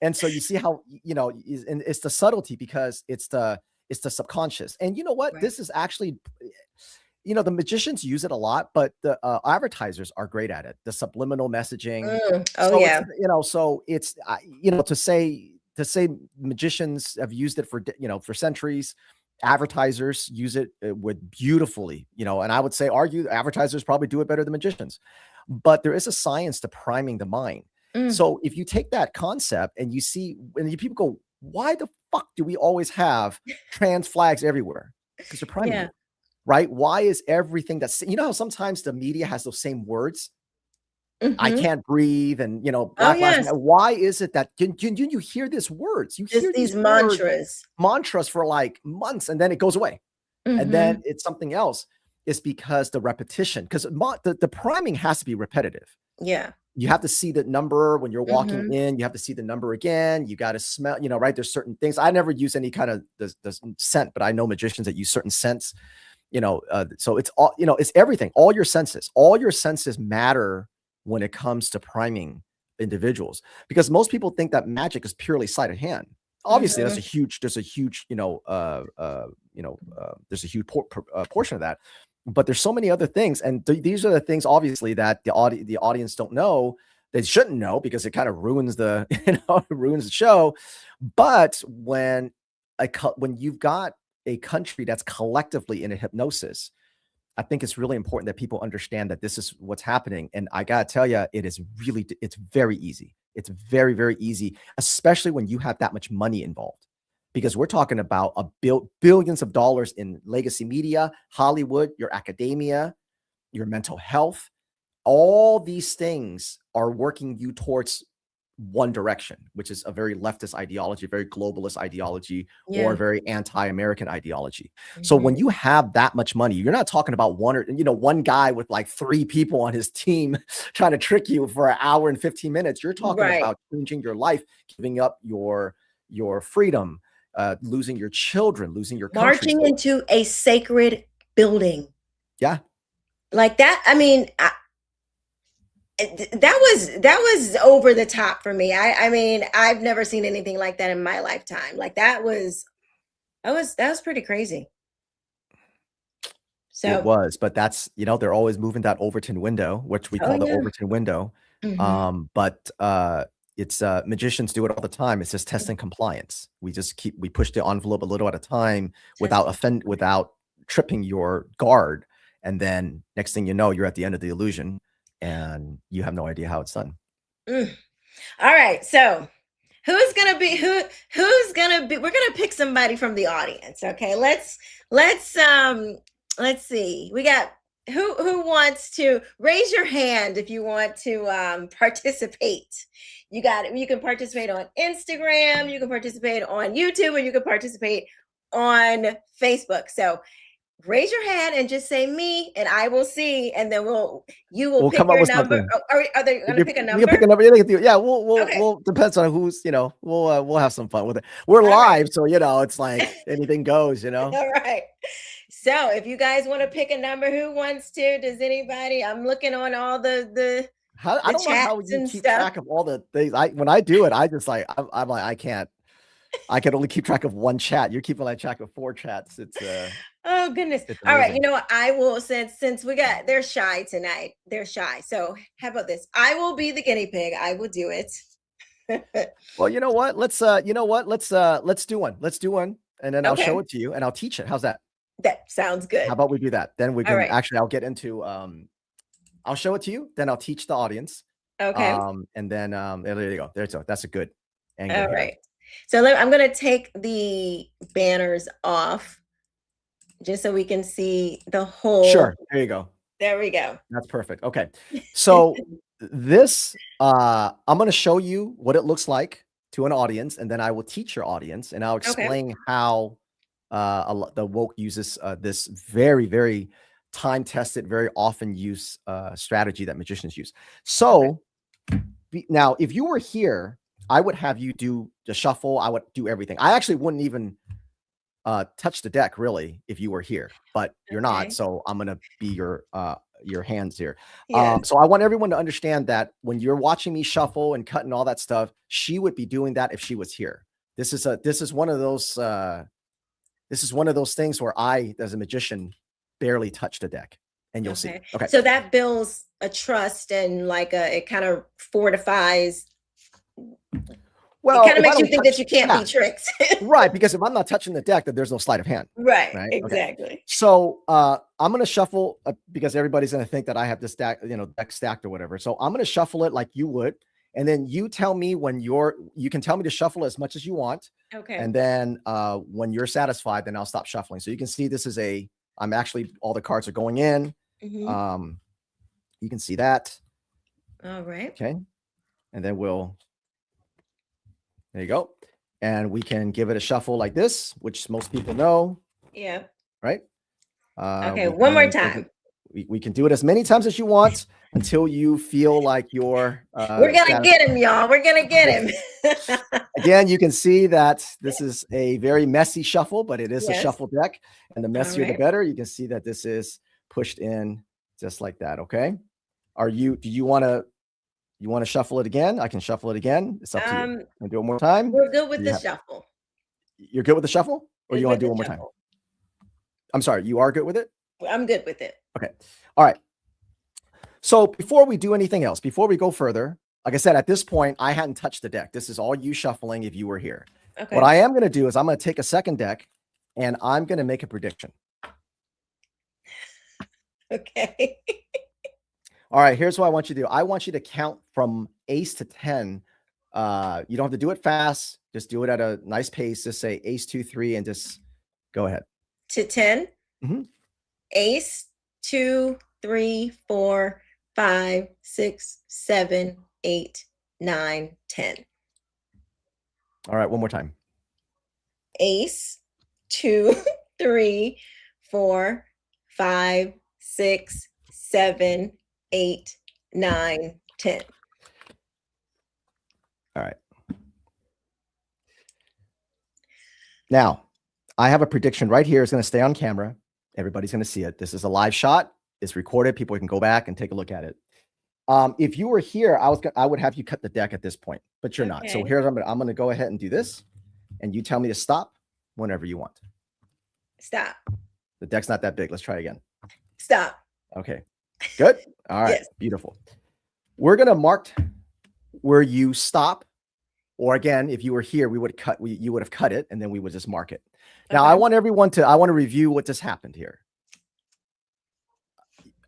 And so you see how, and it's the subtlety, because it's the subconscious. And you know what? Right. This is actually, the magicians use it a lot, but the advertisers are great at it. The subliminal messaging. Oh So yeah. so it's, to say magicians have used it for centuries. Advertisers use it with beautifully, and I would say advertisers probably do it better than magicians. But there is a science to priming the mind. So if you take that concept and you see, when people go, why the fuck do we always have trans flags everywhere? Because they're priming you, right? Why is everything how sometimes the media has those same words? I can't breathe, and Black Lives Matter. Why is it that you hear these words? You hear these mantras for like months, and then it goes away, and then it's something else. It's because the repetition, because the priming has to be repetitive. Yeah. You have to see the number when you're walking in. You have to see the number again. You got to smell, right? There's certain things. I never use any kind of the scent, but I know magicians that use certain scents, so it's all, it's everything. All your senses matter when it comes to priming individuals, because most people think that magic is purely sleight of hand. Obviously, there's a huge portion of that. But there's so many other things, and these are the things, obviously, that the audience don't know. They shouldn't know, because it kind of ruins the ruins the show. But when you've got a country that's collectively in a hypnosis, I think it's really important that people understand that this is what's happening. And I gotta tell you, it's very easy. It's very, very easy, especially when you have that much money involved. Because we're talking about billions of dollars in legacy media, Hollywood, your academia, your mental health. All these things are working you towards one direction, which is a very leftist ideology, very globalist ideology, or a very anti-American ideology. So when you have that much money, you're not talking about one guy with like 3 people on his team trying to trick you for an hour and 15 minutes. You're talking about changing your life, giving up your freedom, losing your children, losing your country. Marching into a sacred building. Yeah. Like that. I mean, that was over the top for me. I mean, I've never seen anything like that in my lifetime. Like that was pretty crazy. So it was, but that's, they're always moving that Overton window, which we call the Overton window. But it's magicians do it all the time. It's just testing compliance. We push the envelope a little at a time without tripping your guard. And then next thing you know, you're at the end of the illusion and you have no idea how it's done. All right. So who's gonna be we're gonna pick somebody from the audience. Okay, let's see. We got who wants to raise your hand if you want to participate. You can participate on Instagram, you can participate on YouTube, or you can participate on Facebook. So raise your hand and just say me, and I will see, and then you will We'll pick come up your with number. something. Oh, are they going to pick a You number? can pick a number. Yeah, Okay. we'll depends on who's, we'll have some fun with it. We're All live, right. so it's like anything goes, All right. So if you guys want to pick a number, who wants to? Does anybody? I'm looking on all the I don't know how chats you and keep stuff. track of all the things. When I do it, I just like I'm like I can't. I can only keep track of one chat. You're keeping like track of 4 chats. It's Oh goodness. it's All right. amazing. You know what? I will, since they're shy tonight. They're shy. So how about this? I will be the guinea pig. I will do it. Well, you know what? Let's do one. Let's do one, and then I'll show Okay. it to you and I'll teach it. How's that? That sounds good. How about we do that? Then we All can right. actually I'll get into I'll show it to you, then I'll teach the audience. Okay. And then there you go. That's a good angle. All here. right. So I'm going to take the banners off just so we can see the whole. Sure. There you go. There we go. That's perfect. Okay. So this I'm going to show you what it looks like to an audience, and then I will teach your audience, and I'll explain how the woke uses this very, very time-tested, very often used strategy that magicians use. So now, if you were here, I would have you do the shuffle. I would do everything. I actually wouldn't even touch the deck really if you were here, but you're not. So I'm going to be your hands here. Yeah. So I want everyone to understand that when you're watching me shuffle and cut and all that stuff, she would be doing that if she was here. This is one of those things where I, as a magician, barely touch the deck, and you'll see. Okay. So that builds a trust, and like it kind of fortifies. Well, it kind of makes you think that you can't be tricked. Right, because if I'm not touching the deck, then there's no sleight of hand. Right. Okay. Exactly. So I'm going to shuffle because everybody's going to think that I have this deck stacked or whatever. So I'm going to shuffle it like you would. And then you tell me when you can tell me to shuffle as much as you want. Okay. And then when you're satisfied, then I'll stop shuffling. So you can see this is I'm actually, all the cards are going in. Mm-hmm. You can see that. All right. Okay. And then there you go. And we can give it a shuffle like this, which most people know. Yeah. Right. Okay. One more time. We can do it as many times as you want until you feel like you're. We're going to get him, y'all. We're going to get him. Again, you can see that this is a very messy shuffle, but it is a shuffle deck. And the messier, the better. You can see that this is pushed in just like that. Okay. Do you want to shuffle it again? I can shuffle it again. It's up to you. Can do it one more time? We're good with the shuffle. You're good with the shuffle? Or you want to do it one more time? I'm sorry. You are good with it? I'm good with it. Okay. All right. So before we do anything else, before we go further, like I said, at this point, I hadn't touched the deck. This is all you shuffling if you were here. Okay. What I am going to do is I'm going to take a second deck and I'm going to make a prediction. Okay. All right. Here's what I want you to do. I want you to count from ace to 10. You don't have to do it fast. Just do it at a nice pace. Just say ace, 2, 3, and just go ahead. To 10? Mm-hmm. Ace, 2, 3, 4, 5, 6, 7, 8, 9, 10. All right, one more time. Ace, 2, 3, 4, 5, 6, 7, 8, 9, 10. All right. Now, I have a prediction right here. It's going to stay on camera. Everybody's going to see it. This is a live shot. It's recorded. People can go back and take a look at it. If you were here, I would have you cut the deck at this point, but you're not. So here's I'm going to go ahead and do this, and you tell me to stop whenever you want. Stop. The deck's not that big. Let's try again. Stop. Okay. Good. All right. Yes. Beautiful. We're going to mark where you stop, or again, if you were here, you would have cut it, and then we would just mark it. Now, I want to review what just happened here.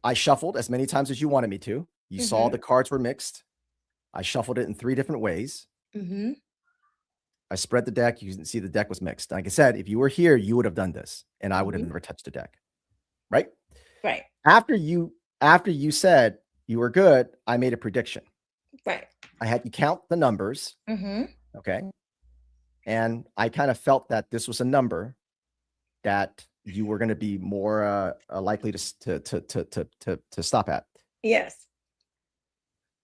I shuffled as many times as you wanted me to. You saw the cards were mixed. I shuffled it in 3 different ways. I spread the deck. You can see the deck was mixed. Like I said, if you were here, you would have done this, and I would have never touched the deck. Right? Right. After you said you were good, I made a prediction. Right. I had you count the numbers. Okay. And I kind of felt that this was a number that you were going to be more likely to stop at. Yes.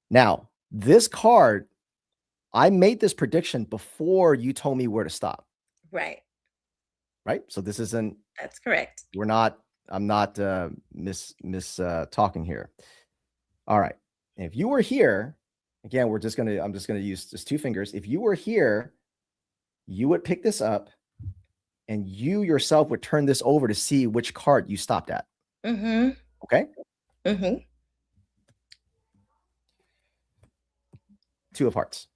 Now, this card, I made this prediction before you told me where to stop. Right. Right. So this isn't. That's correct. I'm not talking here. All right. If you were here, again, I'm just gonna use just 2 fingers. If you were here, you would pick this up and you yourself would turn this over to see which card you stopped at. Mm-hmm. Okay. Mm-hmm. 2 of hearts.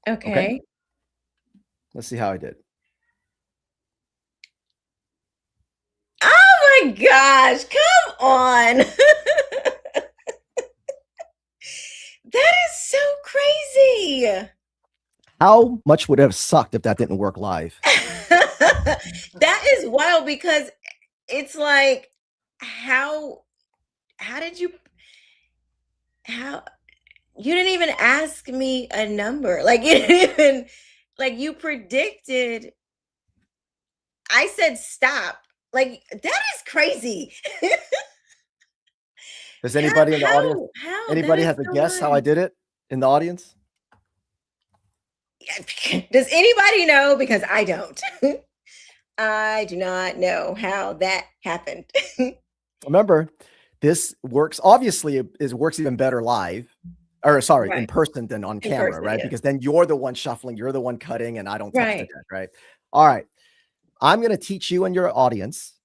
Okay. Let's see how I did. Oh my gosh, come on. That is so crazy. How much would it have sucked if that didn't work live? That is wild, because it's like, how did you, you didn't even ask me a number. Like, you didn't even, like, you predicted. I said stop. Like, that is crazy. Does anybody in the audience? How? Anybody That have is a so guess how I wild. did it in the audience? Does anybody know? Because I don't. I do not know how that happened. Remember, this works. Obviously, it works even better live, or sorry, in Right. person than on In camera, person, right? yeah. Because then you're the one shuffling, you're the one cutting, and I don't touch the Right. deck, right? All right. I'm going to teach you and your audience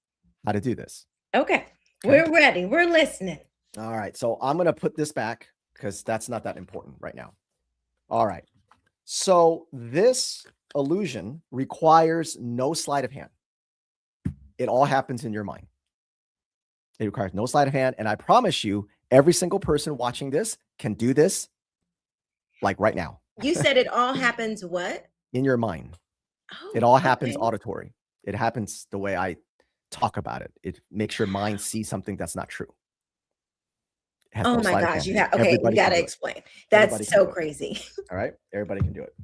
how to do this. Okay. We're ready. We're listening. All right. So I'm going to put this back because that's not that important right now. All right. So this illusion requires no sleight of hand. It all happens in your mind. It requires no sleight of hand. And I promise you, every single person watching this can do this like right now. You said it all happens what? In your mind. Oh, It all happens okay. auditory. It happens the way I talk about it. It makes your mind see something that's not true. It has Oh no my sleight of gosh. hand. Okay, you Everybody can got to do it. explain. Everybody That's can so do it. crazy. All right. Everybody can do it.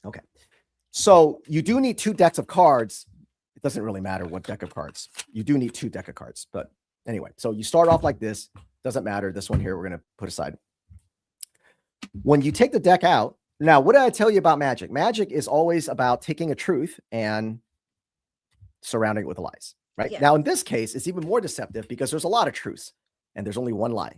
Okay. So you do need 2 decks of cards. It doesn't really matter what deck of cards. You do need 2 deck of cards. But anyway, so you start off like this. Doesn't matter. This one here, we're going to put aside. When you take the deck out, now, what did I tell you about magic? Magic is always about taking a truth and surrounding it with lies, right? Yeah. Now, in this case, it's even more deceptive because there's a lot of truths and there's only one lie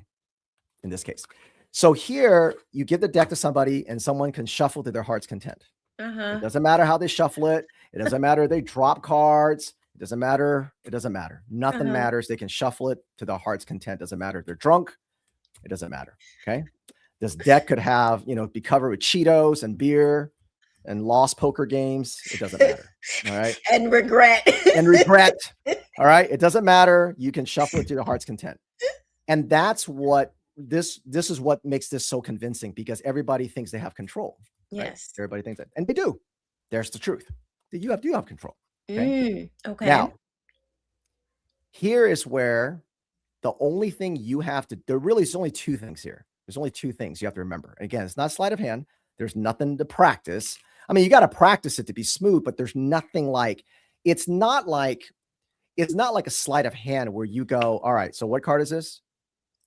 in this case. So here you give the deck to somebody and someone can shuffle to their heart's content. It doesn't matter how they shuffle it. It doesn't matter if they drop cards. It doesn't matter. It doesn't matter. Nothing matters. They can shuffle it to their heart's content. Doesn't matter if they're drunk. It doesn't matter. Okay. This deck could have, be covered with Cheetos and beer and lost poker games. It doesn't matter. All right. And regret. And regret. All right. It doesn't matter. You can shuffle it to your heart's content. And that's what this is what makes this so convincing, because everybody thinks they have control. Right? Yes. Everybody thinks that. And they do. There's the truth. That you have control. Okay. Okay. Now, here is where the only thing you have to, there really is only 2 things here. There's only 2 things you have to remember. And again, it's not sleight of hand. There's nothing to practice. I mean, you got to practice it to be smooth, but there's nothing like, it's not like a sleight of hand where you go, all right, so what card is this?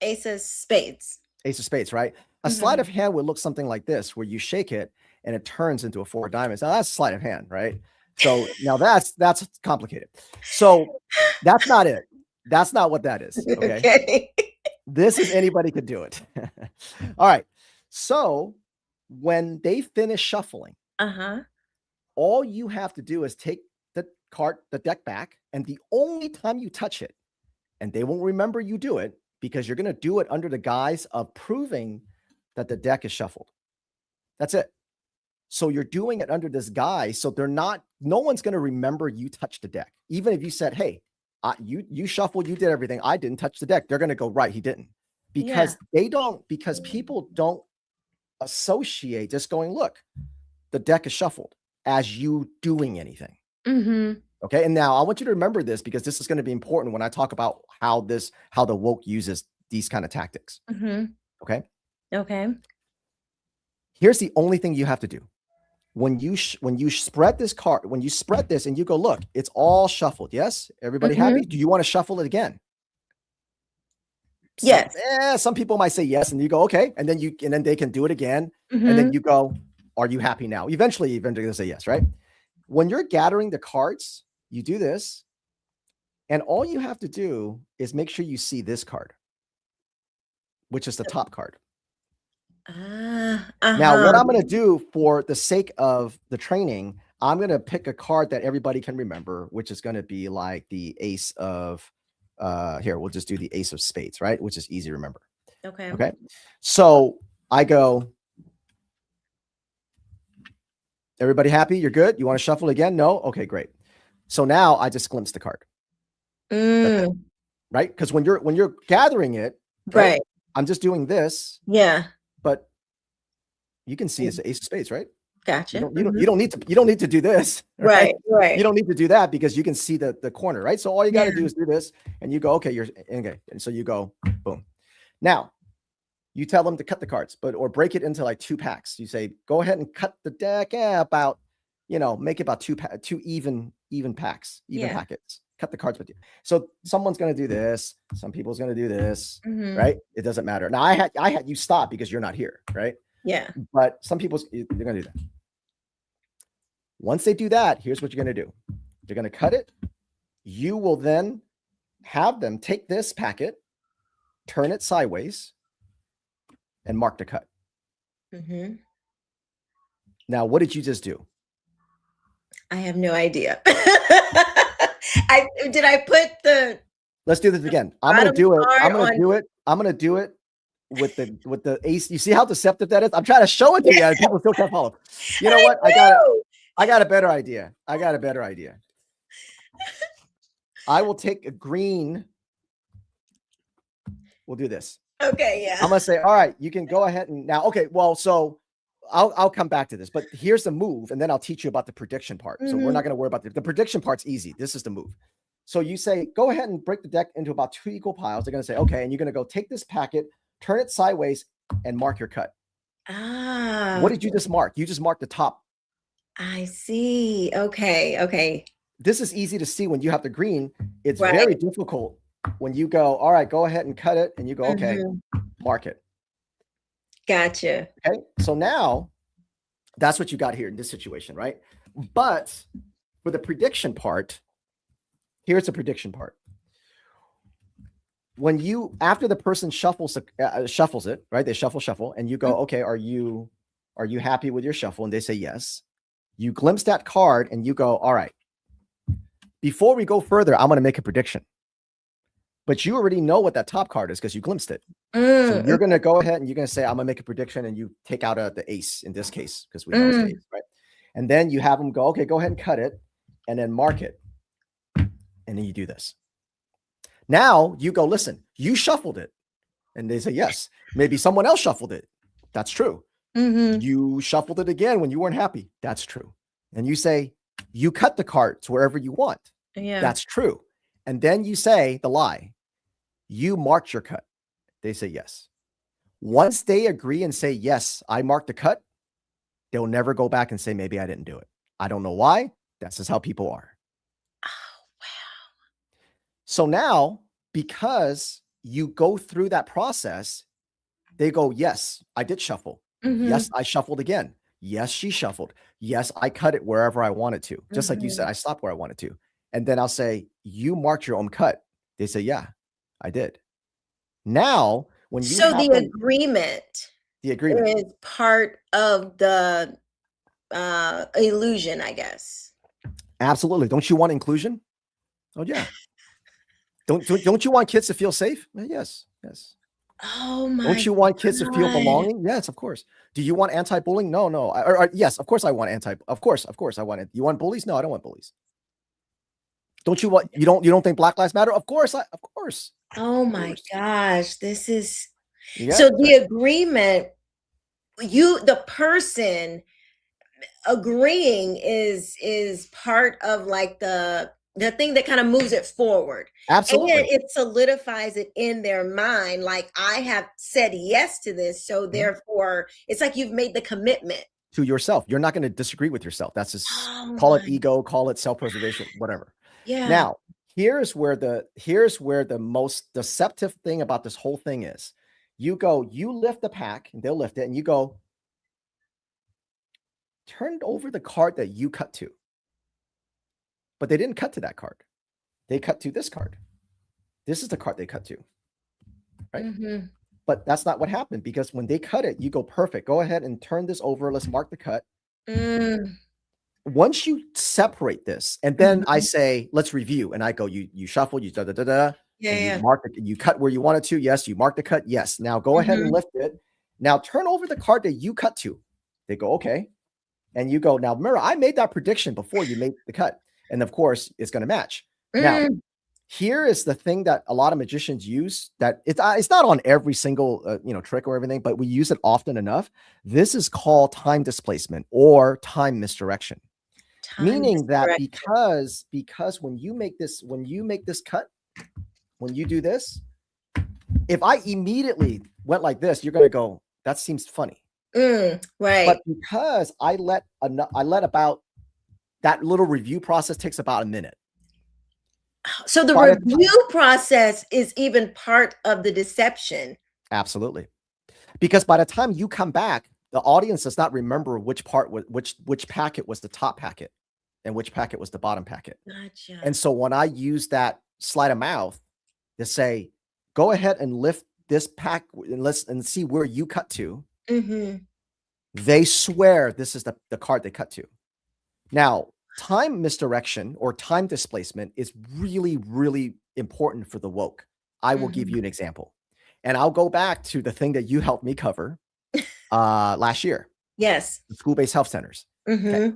Ace of spades. Ace of spades, right? A sleight of hand would look something like this, where you shake it and it turns into a 4 of diamonds. Now that's sleight of hand, right? So now that's complicated. So that's not it. That's not what that is. Okay. This is anybody could do it. All right. So when they finish shuffling, all you have to do is take the deck back, and the only time you touch it, and they won't remember you do it, because you're going to do it under the guise of proving that the deck is shuffled. That's it. So you're doing it under this guise. So no one's going to remember you touched the deck. Even if you said, hey, you shuffled, you did everything, I didn't touch the deck. They're going to go, right, he didn't. Because because people don't associate just going, look, the deck is shuffled, as you doing anything. Okay. And now I want you to remember this, because this is going to be important when I talk about how the woke uses these kind of tactics. Okay. Okay. Here's the only thing you have to do. when you spread this card, when you spread this and you go, look, it's all shuffled. Yes. Everybody happy? Do you want to shuffle it again? Yes. Some people might say yes. And you go, okay. And then they can do it again. And then you go, are you happy now? Eventually they'll say yes, right? When you're gathering the cards, you do this. And all you have to do is make sure you see this card, which is the top card. Now, what I'm going to do for the sake of the training, I'm going to pick a card that everybody can remember, which is going to be like the ace of, here, we'll just do the ace of spades, right? Which is easy to remember. Okay. Okay. So I go, everybody happy? You're good? You want to shuffle again? No? Okay, great. So now I just glimpse the card. Right? Because when you're gathering it, right? I'm just doing this. Yeah. But you can see it's an ace of spades, right? Gotcha. You don't need to do this. Right. You don't need to do that because you can see the corner, right? So all you got to do is do this and you go, okay, okay. And so you go, boom. Now you tell them to cut the cards, or break it into like 2 packs. You say, go ahead and cut the deck about, make it about 2 even packets. Cut the cards with you. So someone's going to do this. Some people's going to do this, right? It doesn't matter. Now I had you stop because you're not here, right? Yeah. But some people, they're going to do that. Once they do that, here's what you're going to do. They're going to cut it. You will then have them take this packet, turn it sideways, and mark the cut. Now, what did you just do? I have no idea. Let's do this again. I'm going to do it. I'm going to do it with the ace. You see how deceptive that is? I'm trying to show it to you and people still can't follow. You know what? I got a better idea. I will take a green. We'll do this. Okay, yeah. I'm going to say, all right, you can go ahead and now. Okay, well, so I'll come back to this, but here's the move, and then I'll teach you about the prediction part. So we're not going to worry about the prediction part's easy. This is the move. So you say, go ahead and break the deck into about 2 equal piles. They're going to say, okay, and you're going to go take this packet, turn it sideways, and mark your cut. What did you just mark? You just marked the top. I see. Okay. This is easy to see when you have the green. It's very difficult when you go, all right, go ahead and cut it, and you go, okay, mark it. Gotcha. Okay, so now that's what you got here in this situation, right? But for the prediction part, here's the prediction part. When after the person shuffles it, right? They shuffle, and you go, okay, are you happy with your shuffle? And they say yes. You glimpse that card, and you go, all right. Before we go further, I'm going to make a prediction. But you already know what that top card is because you glimpsed it. So you're going to go ahead and you're going to say, I'm going to make a prediction, and you take out the ace in this case because we know it's the ace, right? And then you have them go, okay, go ahead and cut it and then mark it. And then you do this. Now you go, listen, you shuffled it. And they say, yes. Maybe someone else shuffled it. That's true. You shuffled it again when you weren't happy. That's true. And you say, you cut the cards wherever you want. Yeah. That's true. And then you say the lie. You marked your cut. They say yes. Once they agree and say, yes, I marked the cut, they'll never go back and say, maybe I didn't do it. I don't know why. That's just how people are. Oh, wow. So now, because you go through that process, they go, yes, I did shuffle. Yes, I shuffled again. Yes, she shuffled. Yes, I cut it wherever I wanted to. Just like you said, I stopped where I wanted to. And then I'll say, you marked your own cut. They say, yeah, I did. Now, when you the agreement is part of the illusion, I guess. Absolutely. Don't you want inclusion? Oh yeah. Don't you want kids to feel safe? Yes. Oh my! Don't you want kids to feel belonging? Yes, of course. Do you want anti-bullying? No. Yes, of course I want Of course I want it. You want bullies? No, I don't want bullies. Don't you want? You don't think Black Lives Matter? Of course. Oh my gosh, this is so the agreement. The person agreeing is part of like the thing that kind of moves it forward. Absolutely. And it solidifies it in their mind. Like, I have said yes to this. So therefore it's like you've made the commitment. to yourself. You're not going to disagree with yourself. That's just Oh call it my. ego, call it self-preservation, whatever. Yeah. Now, here's where the most deceptive thing about this whole thing is. You lift the pack and they'll lift it and you go, turn over the card that you cut to. But they didn't cut to that card. They cut to this card. This is the card they cut to. Right? Mm-hmm. But that's not what happened, because when they cut it, you go, perfect. Go ahead and turn this over. Let's mark the cut. Once you separate this, and then I say, let's review. And I go, you shuffle, you da-da-da-da. Yeah. You mark it, you cut where you wanted to. Yes, you mark the cut. Yes. Now go ahead and lift it. Now turn over the card that you cut to. They go, okay. And you go, now remember, I made that prediction before you made the cut. And of course, it's going to match. Now, here is the thing that a lot of magicians use, that it's not on every single trick or everything, but we use it often enough. This is called time displacement or time misdirection. Meaning that because when you make this cut, when you do this, if I immediately went like this, you're going to go, that seems funny. Right. But because I let about that little review process takes about a minute. So the review process is even part of the deception. Absolutely. Because by the time you come back, the audience does not remember which packet was the top packet and which packet was the bottom packet. Gotcha. And so when I use that sleight of mouth to say, go ahead and lift this pack and see where you cut to, they swear this is the card they cut to. Now, time misdirection or time displacement is really, really important for the woke. I will give you an example. And I'll go back to the thing that you helped me cover last year. Yes. The school-based health centers. Okay.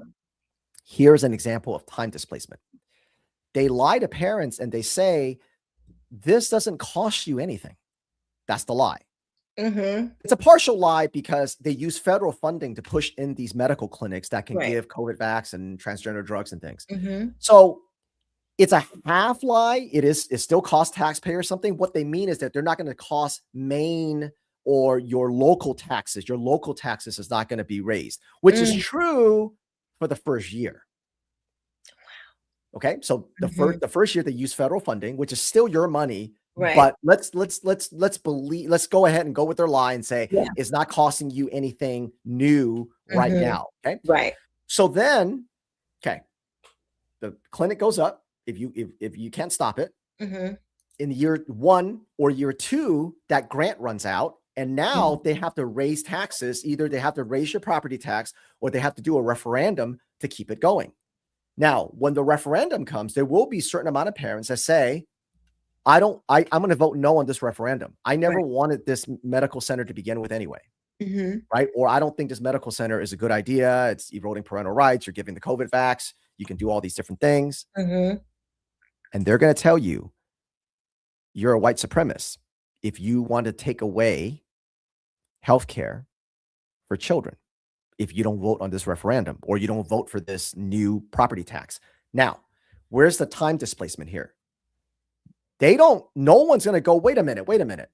Here's an example of time displacement. They lie to parents and they say, this doesn't cost you anything. That's the lie. It's a partial lie because they use federal funding to push in these medical clinics that can give COVID vax and transgender drugs and things. So it's a half lie. It still costs taxpayers something. What they mean is that they're not going to cost Maine or your local taxes. Your local taxes is not going to be raised, which is true for the first year. Okay. So the first year they use federal funding, which is still your money. Right. But let's go ahead and go with their lie and say it's not costing you anything new right now. Okay. Right. So then, the clinic goes up if you can't stop it. In year 1 or year 2, that grant runs out. And now they have to raise taxes. Either they have to raise your property tax or they have to do a referendum to keep it going. Now, when the referendum comes, there will be a certain amount of parents that say, I'm going to vote no on this referendum. I never wanted this medical center to begin with anyway. Right. Or I don't think this medical center is a good idea. It's eroding parental rights. You're giving the COVID vax. You can do all these different things. And they're going to tell you, you're a white supremacist if you want to take away healthcare for children, if you don't vote on this referendum or you don't vote for this new property tax. Now, where's the time displacement here? No one's going to go, wait a minute.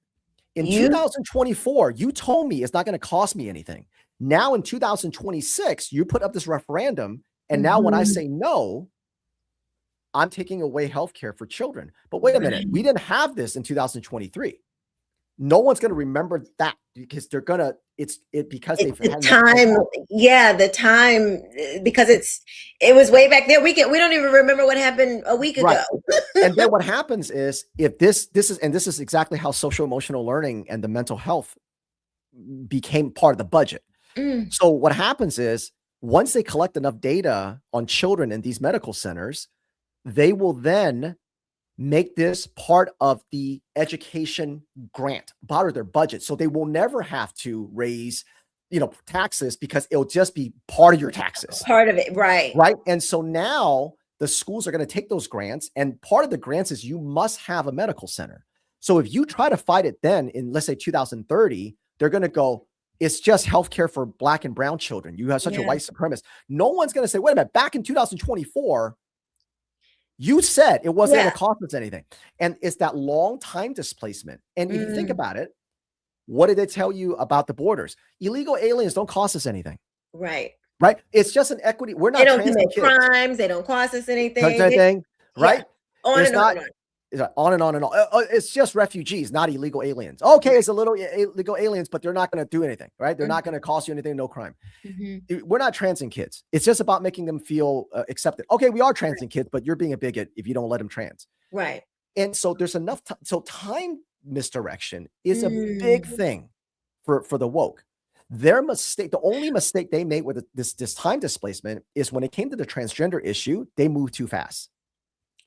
In 2024, you told me it's not going to cost me anything. Now in 2026, you put up this referendum. And now when I say no, I'm taking away healthcare for children. But wait a minute, we didn't have this in 2023. No one's going to remember that because they're going to, because they've had time. Yeah. The time, because it was way back there. We don't even remember what happened a week ago. And then what happens is if this is exactly how social emotional learning and the mental health became part of the budget. So what happens is once they collect enough data on children in these medical centers, they will then make this part of the education grant, part of their budget. So they will never have to raise, taxes because it'll just be part of your taxes. Part of it. Right. Right. And so now the schools are going to take those grants, and part of the grants is you must have a medical center. So if you try to fight it then in, let's say 2030, they're going to go, it's just healthcare for Black and brown children. You have such a white supremacist. No one's going to say, wait a minute, back in 2024, you said it wasn't going to cost us anything. And it's that long time displacement. And if you think about it, what did it tell you about the borders? Illegal aliens don't cost us anything. Right. right? It's just an equity. We're They not don't transing commit kids. crimes. They don't cost us anything. Anything, right? On It's and on not. and on. It's on and on and on. It's just refugees, not illegal aliens. Okay, it's a little illegal aliens, but they're not going to do anything, right? They're not going to cost you anything, no crime. We're not transing kids. It's just about making them feel accepted. Okay, we are transing kids, but you're being a bigot if you don't let them trans. Right. And so there's enough. So time misdirection is a big thing for the woke. Their mistake, the only mistake they made with this time displacement is when it came to the transgender issue, they moved too fast.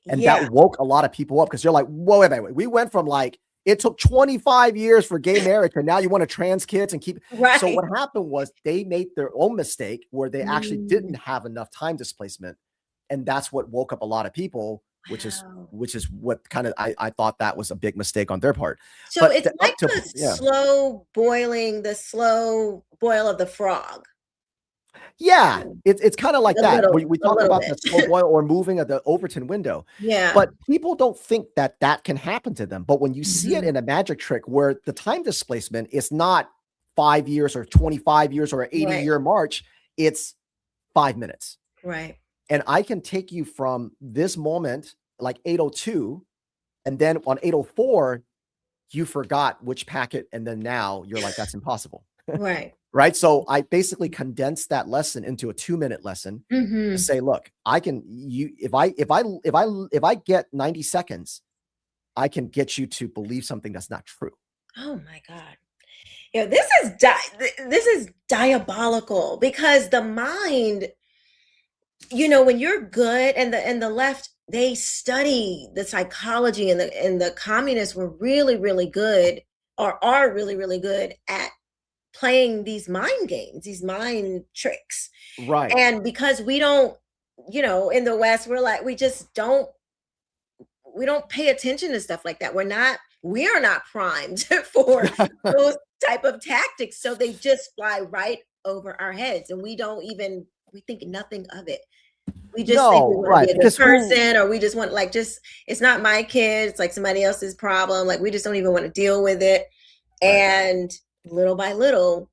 And that woke a lot of people up because you're like, whoa, wait. We went from like, it took 25 years for gay marriage, and now you want to trans kids and keep. Right. So what happened was they made their own mistake where they actually didn't have enough time displacement. And that's what woke up a lot of people, which is what kind of, I thought that was a big mistake on their part. So But it's like the slow boil of the frog. Yeah, it's kind of like that. We talk about bit. the slow boil or moving at the Overton window. Yeah. But people don't think that can happen to them. But when you see it in a magic trick where the time displacement is not 5 years or 25 years or an 80-year march, it's 5 minutes. Right. And I can take you from this moment, like 8:02, and then on 8:04, you forgot which packet, and then now you're like, that's impossible. Right. Right. So I basically condensed that lesson into a 2-minute lesson to say, look, if I get 90 seconds, I can get you to believe something that's not true. Oh my God. Yeah, this is diabolical because the mind, when you're good and the left, they study the psychology and the communists were really, really good or are really, really good at playing these mind games, these mind tricks. Right. And because we don't, in the West, we're like, we don't pay attention to stuff like that. We are not primed for those type of tactics. So they just fly right over our heads and we think nothing of it. We just think we want to be a good person or we just want it's not my kid. It's like somebody else's problem. Like we just don't even want to deal with it. Right. And little by little,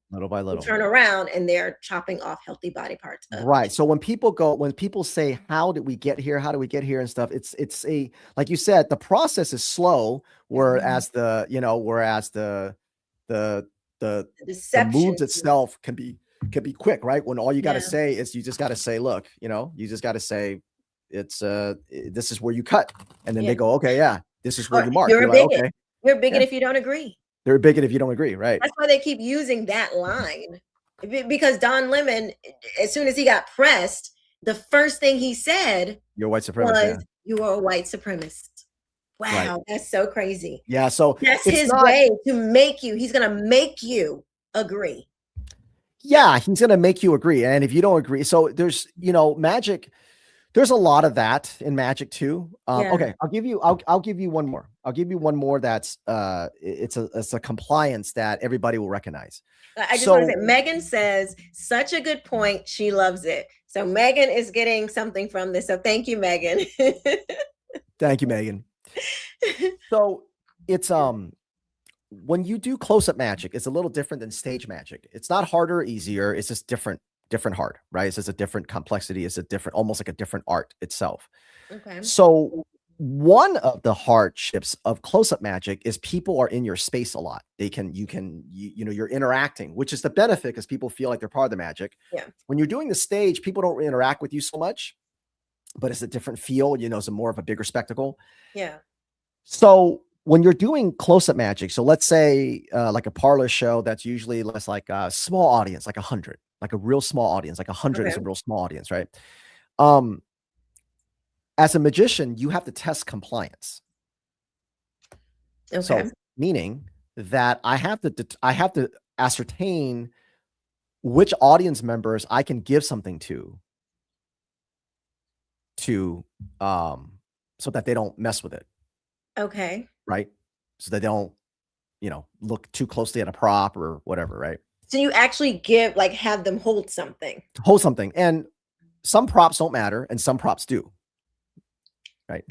turn around and they're chopping off healthy body parts. Right. So when people say, how did we get here? How do we get here and stuff? It's like you said, the process is slow, whereas the moves itself can be quick, right? When all you got to say is you just got to say, look, you just got to say it's this is where you cut. And then they go, okay, yeah, this is where you mark. You're a bigot. Okay. You're a bigot if you don't agree. They're a bigot if you don't agree, right? That's why they keep using that line. Because Don Lemon, as soon as he got pressed, the first thing he said "You're a white supremacist." Was, "You are a white supremacist." Wow, that's so crazy. Yeah, so that's his way to make you. He's gonna make you agree. Yeah, he's gonna make you agree, and if you don't agree, so there's magic. There's a lot of that in magic too. Okay, I'll give you one more. I'll give you one more that's it's a compliance that everybody will recognize. I just want to say, Megan says, such a good point. She loves it. So Megan is getting something from this. So thank you, Megan. Thank you, Megan. So it's when you do close-up magic, it's a little different than stage magic. It's not harder or easier. It's just different hard, right? It's just a different complexity. It's almost like a different art itself. Okay. So one of the hardships of close-up magic is people are in your space a lot. You're interacting, which is the benefit because people feel like they're part of the magic. Yeah. When you're doing the stage, people don't interact with you so much, but it's a different feel, it's more of a bigger spectacle. Yeah. So when you're doing close-up magic, so let's say like a parlor show, that's usually less like a small audience, like 100. Like a real small audience, like 100 is a real small audience, right? As a magician, you have to test compliance. Okay. So meaning that I have to ascertain which audience members I can give something to so that they don't mess with it. Okay. Right? So they don't, look too closely at a prop or whatever, right? So you actually have them hold something. Hold something. And some props don't matter and some props do. Right.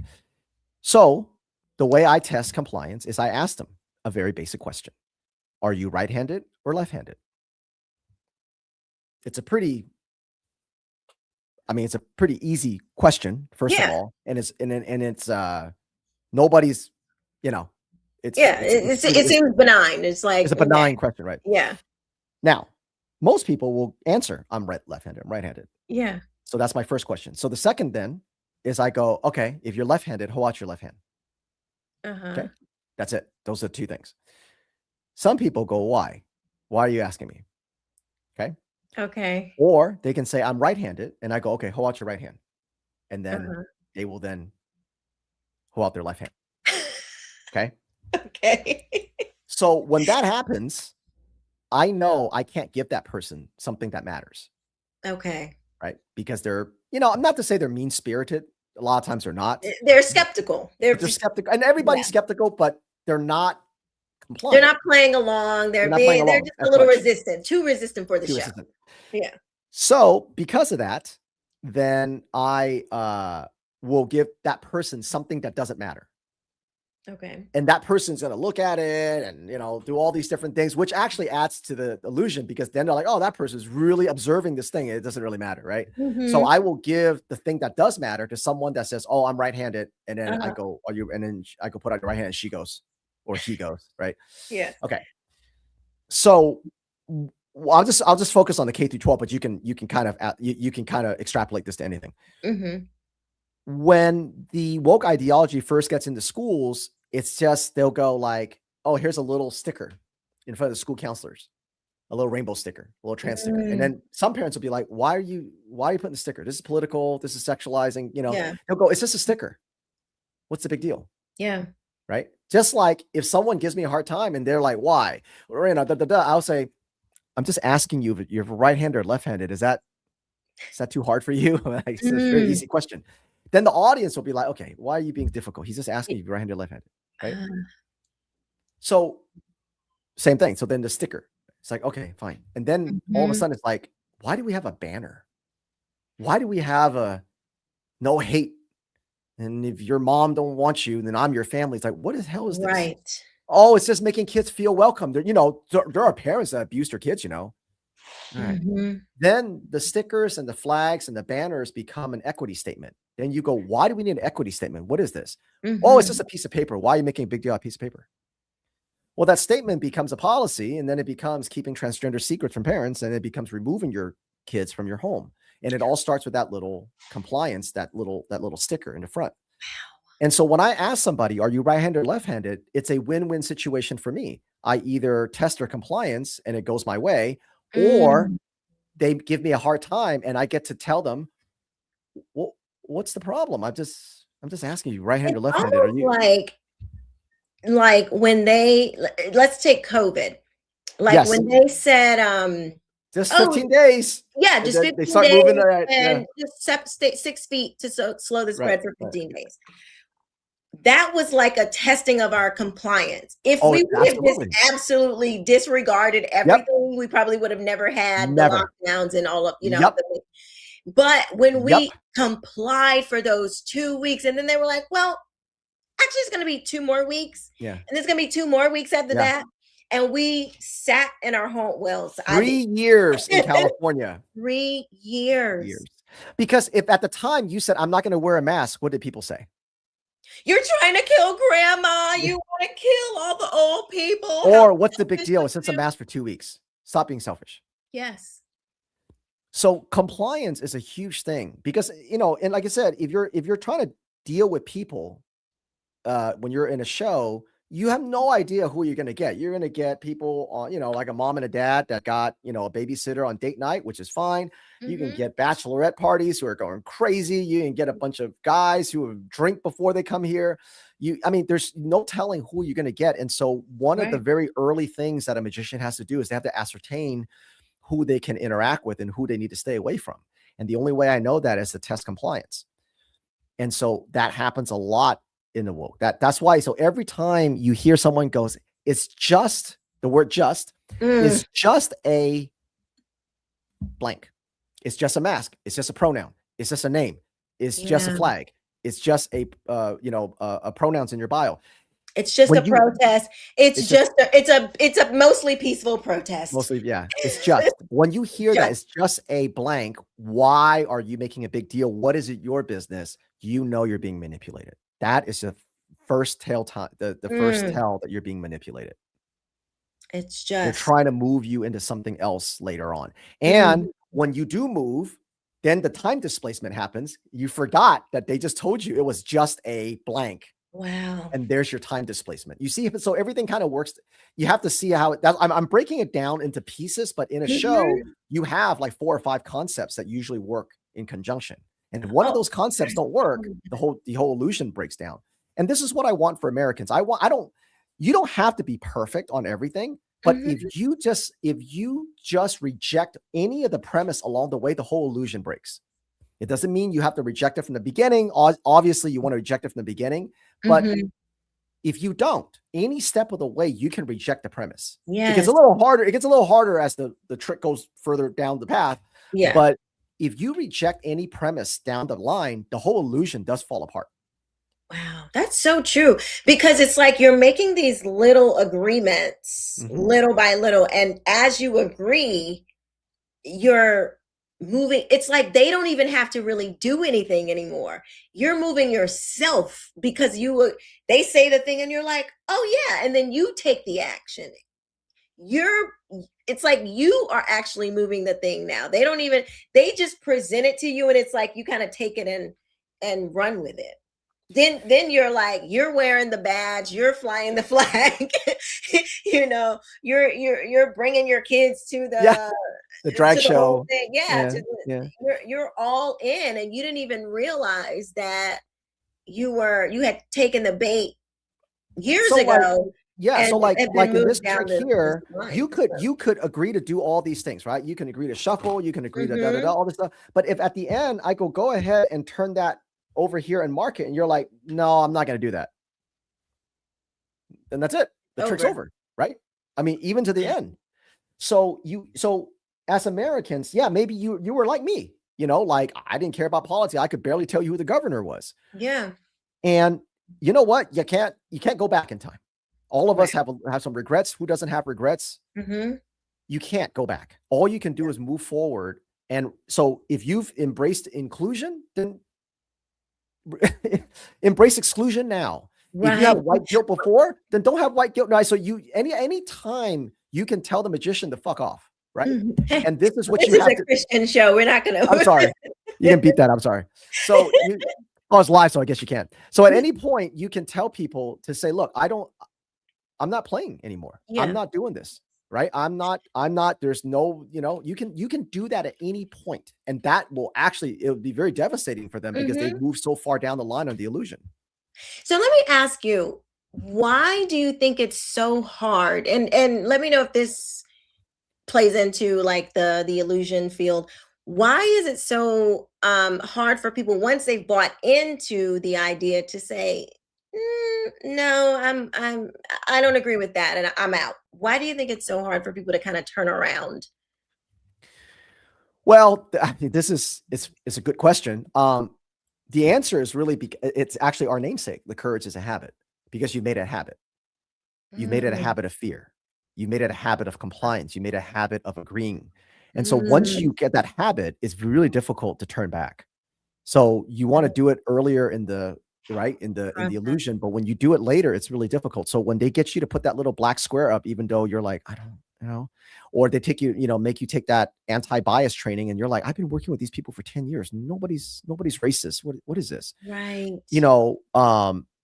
So the way I test compliance is I ask them a very basic question. Are you right-handed or left-handed? it's a pretty easy question, first of all. And it's nobody's, it seems benign. It's like, it's a benign question, right? Yeah. Now, most people will answer, I'm left-handed, I'm right-handed. Yeah. So that's my first question. So the second then is I go, okay, if you're left-handed, hold out your left hand. Okay. That's it. Those are the two things. Some people go, why? Why are you asking me? Okay. Okay. Or they can say, I'm right-handed. And I go, okay, hold out your right hand. And then they will then hold out their left hand. Okay. Okay. So when that happens, I know I can't give that person something that matters. Okay. Right. Because they're, I'm not to say they're mean-spirited. A lot of times they're not. They're skeptical. They're skeptical. And everybody's skeptical, but they're not compliant. They're not playing along. They're just a little resistant, too resistant for the show. Yeah. So because of that, then I will give that person something that doesn't matter. Okay. And that person's going to look at it and, do all these different things, which actually adds to the illusion, because then they're like, oh, that person is really observing this thing. It doesn't really matter. Right. So I will give the thing that does matter to someone that says, oh, I'm right-handed. And then I go, are you? And then I go put out your right hand and she goes, or he goes. Right. Yeah. Okay. So I'll just focus on the K through 12, but you can kind of extrapolate this to anything. When the woke ideology first gets into schools, it's just, they'll go like, oh, here's a little sticker in front of the school counselors, a little rainbow sticker, a little trans sticker. And then some parents will be like, why are you putting the sticker? This is political. This is sexualizing, They'll go, it's just a sticker. What's the big deal? Yeah. Right. Just like if someone gives me a hard time and they're like, why? Or, I'll say, I'm just asking you if you're right-handed or left-handed. Is that too hard for you? It's a very easy question. Then the audience will be like, okay, why are you being difficult? He's just asking if you're right-handed or left-handed, right? So same thing. So then the sticker, it's like, okay, fine. And then all of a sudden it's like, why do we have a banner? Why do we have a no hate? And if your mom don't want you, then I'm your family. It's like, what the hell is this? Right. Oh, it's just making kids feel welcome. There are parents that abuse their kids, All right. Then the stickers and the flags and the banners become an equity statement. Then you go, why do we need an equity statement? What is this? Oh, it's just a piece of paper. Why are you making a big deal out of a piece of paper? Well, that statement becomes a policy, and then it becomes keeping transgender secrets from parents, and it becomes removing your kids from your home. And it all starts with that little compliance, that little sticker in the front. And so when I ask somebody, are you right-handed or left-handed? It's a win-win situation for me. I either test their compliance and it goes my way, or they give me a hard time and I get to tell them, well, what's the problem? I'm just asking you, right-handed or left-handed. Are you like when let's take COVID. Like when they said, just 15 days. Yeah, just 15 they start days moving and just stay 6 feet to slow the spread for 15 days. That was like a testing of our compliance. If we would have just absolutely disregarded everything, we probably would have never had the lockdowns and all of, but when we complied for those 2 weeks, and then they were like, well, actually it's going to be 2 more weeks. Yeah. And there's going to be 2 more weeks after that. And we sat in our home. Well, 3 years in California. 3 years. Because if at the time you said, I'm not going to wear a mask, what did people say? You're trying to kill grandma. You want to kill all the old people. Or what's the big deal? It's just a mask for 2 weeks. Stop being selfish. Yes. So compliance is a huge thing because, and like I said, if you're trying to deal with people when you're in a show, you have no idea who you're going to get. You're going to get people on, like a mom and a dad that got, a babysitter on date night, which is fine. You can get bachelorette parties who are going crazy. You can get a bunch of guys who have drink before they come here. There's no telling who you're going to get. And so one of the very early things that a magician has to do is they have to ascertain who they can interact with and who they need to stay away from. And the only way I know that is to test compliance. And so that happens a lot in the woke. That's why. So every time you hear someone goes, it's just the word just is just a blank. It's just a mask. It's just a pronoun. It's just a name. It's just a flag. It's just a pronouns in your bio. It's just a When you protest. It's it's just just it's a mostly peaceful protest. mostly, yeah, it's just. When you hear that Just it's just a blank, why are you making a big deal? What is it your business? You know you're being manipulated. That is the first tell time the first mm, tell that you're being manipulated. it's They're just trying to move you into something else later on. And mm, when you do move, then the time displacement happens. You forgot that they just told you it was just a blank. wow. And there's your time displacement. You see, so everything kind of works. You have to see how I'm breaking it down into pieces, but in a show, Mhm. you have like 4 or 5 concepts that usually work in conjunction. And if one of Oh, those concepts okay. don't work, the whole illusion breaks down. And this is what I want for Americans. I don't you don't have to be perfect on everything, but Mhm. if you just reject any of the premise along the way, the whole illusion breaks. It doesn't mean you have to reject it from the beginning. Obviously, you want to reject it from the beginning, but Mhm. if you don't, any step of the way, you can reject the premise. It gets a Yes. little harder. It gets a little harder as the trick goes further down the path. Yeah. But if you reject any premise down the line, the whole illusion does fall apart. Wow, that's so true because it's like you're making these little agreements Mhm. little by little, and as you agree, you're moving. It's like they don't even have to really do anything anymore. You're moving yourself because they say the thing and you're like, "Oh yeah," and then you take the action. You're it's like you are actually moving the thing now. They just present it to you and it's like you kind of take it and run with it. Then you're like you're wearing the badge, you're flying the flag. You're bringing your kids Yeah, the drag to the whole show. thing. Yeah, Yeah, to the yeah. you're all in and you didn't even realize that you had taken the bait years So like, ago yeah, and so like and then like in this moved down trick this here, line. you could agree to do all these things, right? You can agree to shuffle, you can agree to da da da Mhm. all this stuff. But if at the end I go ahead and turn that over here and mark it, and you're like, no, I'm not going to do that. Then that's it. The trick's Over. over, right? I mean, even to the end. So as Americans, yeah, maybe you were like me, like I didn't care about politics. I could barely tell you who the governor was. Yeah. And you know what? You can't go back in time. All of Right. us have some regrets. Who doesn't have regrets? Mhm. You can't go back. All you can do is move forward. And so if you've embraced inclusion, then embrace exclusion now. If you Right. have white guilt before, then don't have white guilt now. So any time you can tell the magician to fuck off, right? Mhm. And this is what This you is have a to. Christian show. We're not gonna I'm sorry, you can beat that. I'm sorry. So it's live, so I guess you can. So at any point, you can tell people to say, "Look, I'm not playing anymore. I'm Yeah. not doing this." Right? I'm not. There's no. You can do that at any point, and that will actually it would be very devastating for them because they Mhm. move so far down the line on the illusion. So let me ask you, why do you think it's so hard? And let me know if this plays into like the illusion field. Why is it so hard for people once they've bought into the idea to say, no, I don't agree with that and I'm out. Why do you think it's so hard for people to kind of turn around? Well, I mean, it's a good question. The answer is really it's actually our namesake. The courage is a habit because you made it a habit. You made it a Mm, habit of fear. You made it a habit of compliance. You made a habit of agreeing. And so once mm, you get that habit, it's really difficult to turn back. So you want to do it earlier in the right in the process. illusion, but when you do it later, it's really difficult. So when they get you to put that little black square up, even though you're like, I don't, or they take you, make you take that anti-bias training, and you're like, I've been working with these people for 10 years. Nobody's racist. What is this? Right.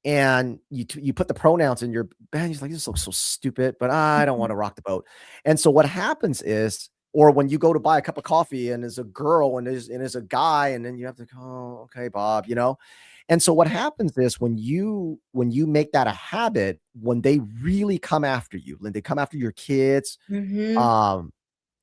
And you put the pronouns in your band. He's like, this looks so stupid, but I don't want to rock the boat. And so what happens is, or when you go to buy a cup of coffee and there's a girl and there's a guy, and then you have to go, oh, okay, Bob, And so what happens is when you make that a habit, when they really come after you, when they come after your kids, Mm-hmm. um,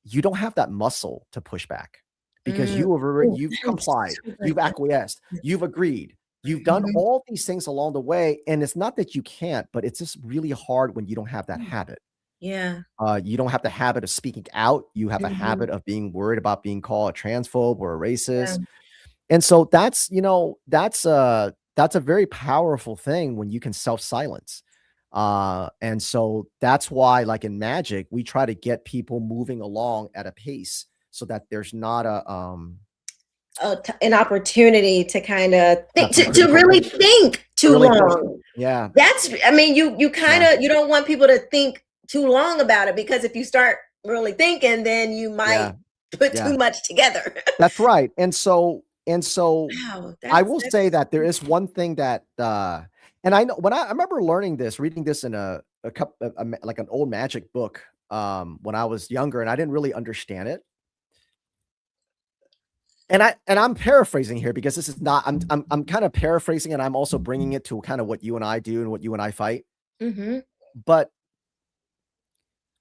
you don't have that muscle to push back because Mm. Oh, you've that is complied, so you've good. acquiesced, you've agreed, you've done Mhm. all these things along the way. And it's not that you can't, but it's just really hard when you don't have that habit. Yeah. You don't have the habit of speaking out. You have a Mhm. habit of being worried about being called a transphobe or a Yeah. racist. And so that's a very powerful thing when you can self-silence. And so that's why, like in magic, we try to get people moving along at a pace so that there's not an opportunity to kind of think, to critical really thinking. think too Really think. long. Yeah. That's, I mean, you kind of, you don't want people to think too long about it, because if you start really thinking, then you might put too much together. That's right. And so Wow, I will say that there is one thing that, and I know when I remember learning this, reading this in a like an old magic book, when I was younger, and I didn't really understand it. And I'm paraphrasing here because this is not, I'm kind of paraphrasing, and I'm also bringing it to kind of what you and I do and what you and I fight. But